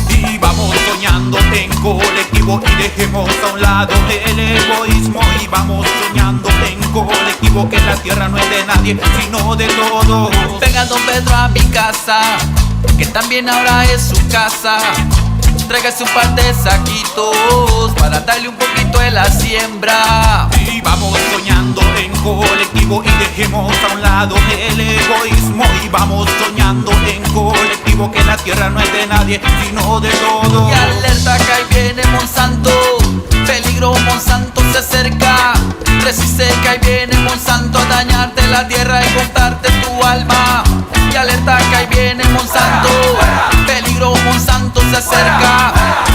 Y vamos soñando en colectivo y dejemos a un lado el egoísmo. Y vamos soñando en colectivo que la tierra no es de nadie sino de todos. Venga don Pedro a mi casa, que también ahora es su casa. Tráigase un par de saquitos para darle un poquito de la siembra. Y vamos soñando en colectivo y dejemos a un lado el egoísmo. Y vamos soñando en colectivo que la tierra no es de nadie sino de todos. Y alerta que ahí viene Monsanto, peligro Monsanto se acerca. Resiste que ahí viene Monsanto a dañarte la tierra y cortarte tu alma. Y alerta que ahí viene Monsanto, peligro Monsanto se acerca.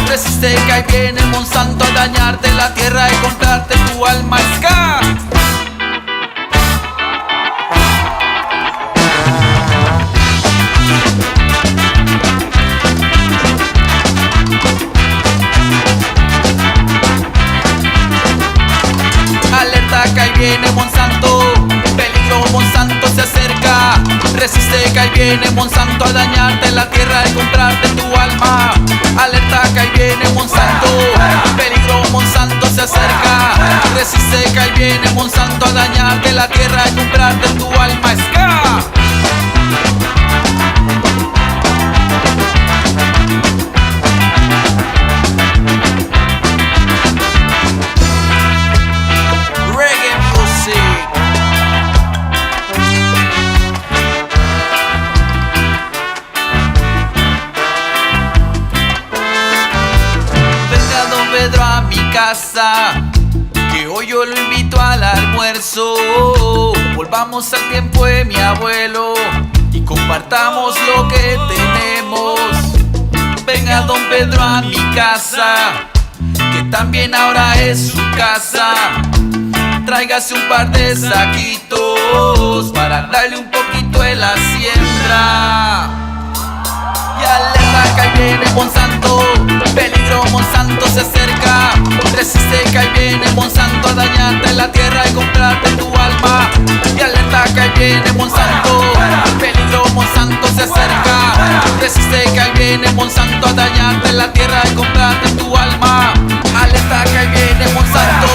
Resiste que ahí viene Monsanto a dañarte la tierra y comprarte tu alma. ¡Ska! Alerta que ahí viene Monsanto, peligro Monsanto se acerca. Resiste que ahí viene Monsanto a dañarte la tierra y comprarte tu alma. Alerta que ahí viene Monsanto, peligro Monsanto se acerca. Resiste que ahí viene Monsanto a dañarte la tierra y comprarte tu alma. ¡Ska! Que hoy yo lo invito al almuerzo. Volvamos al tiempo de mi abuelo y compartamos lo que tenemos. Venga don Pedro a mi casa, que también ahora es su casa. Tráigase un par de saquitos para darle un poquito de la siembra. Y alerta que ahí viene Monsanto, peligro Monsanto se acerca. Resiste que ahí viene Monsanto a dañarte la tierra y comprarte tu alma. Y alerta que ahí viene Monsanto, peligro Monsanto se acerca. Resiste que ahí viene Monsanto a dañarte la tierra y comprarte tu alma. Alerta que ahí viene Monsanto,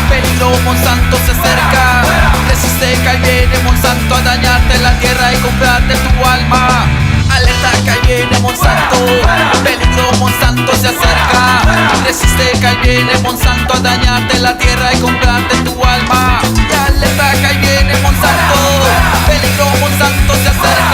peligro Monsanto se acerca. Resiste que ahí viene Monsanto a dañarte la tierra y comprarte tu alma. Alerta que ahí viene Monsanto, peligro Monsanto se acerca. Resiste que ahí viene Monsanto a dañarte la tierra y comprarte tu alma. Y alerta que ahí viene Monsanto, peligro Monsanto se acerca.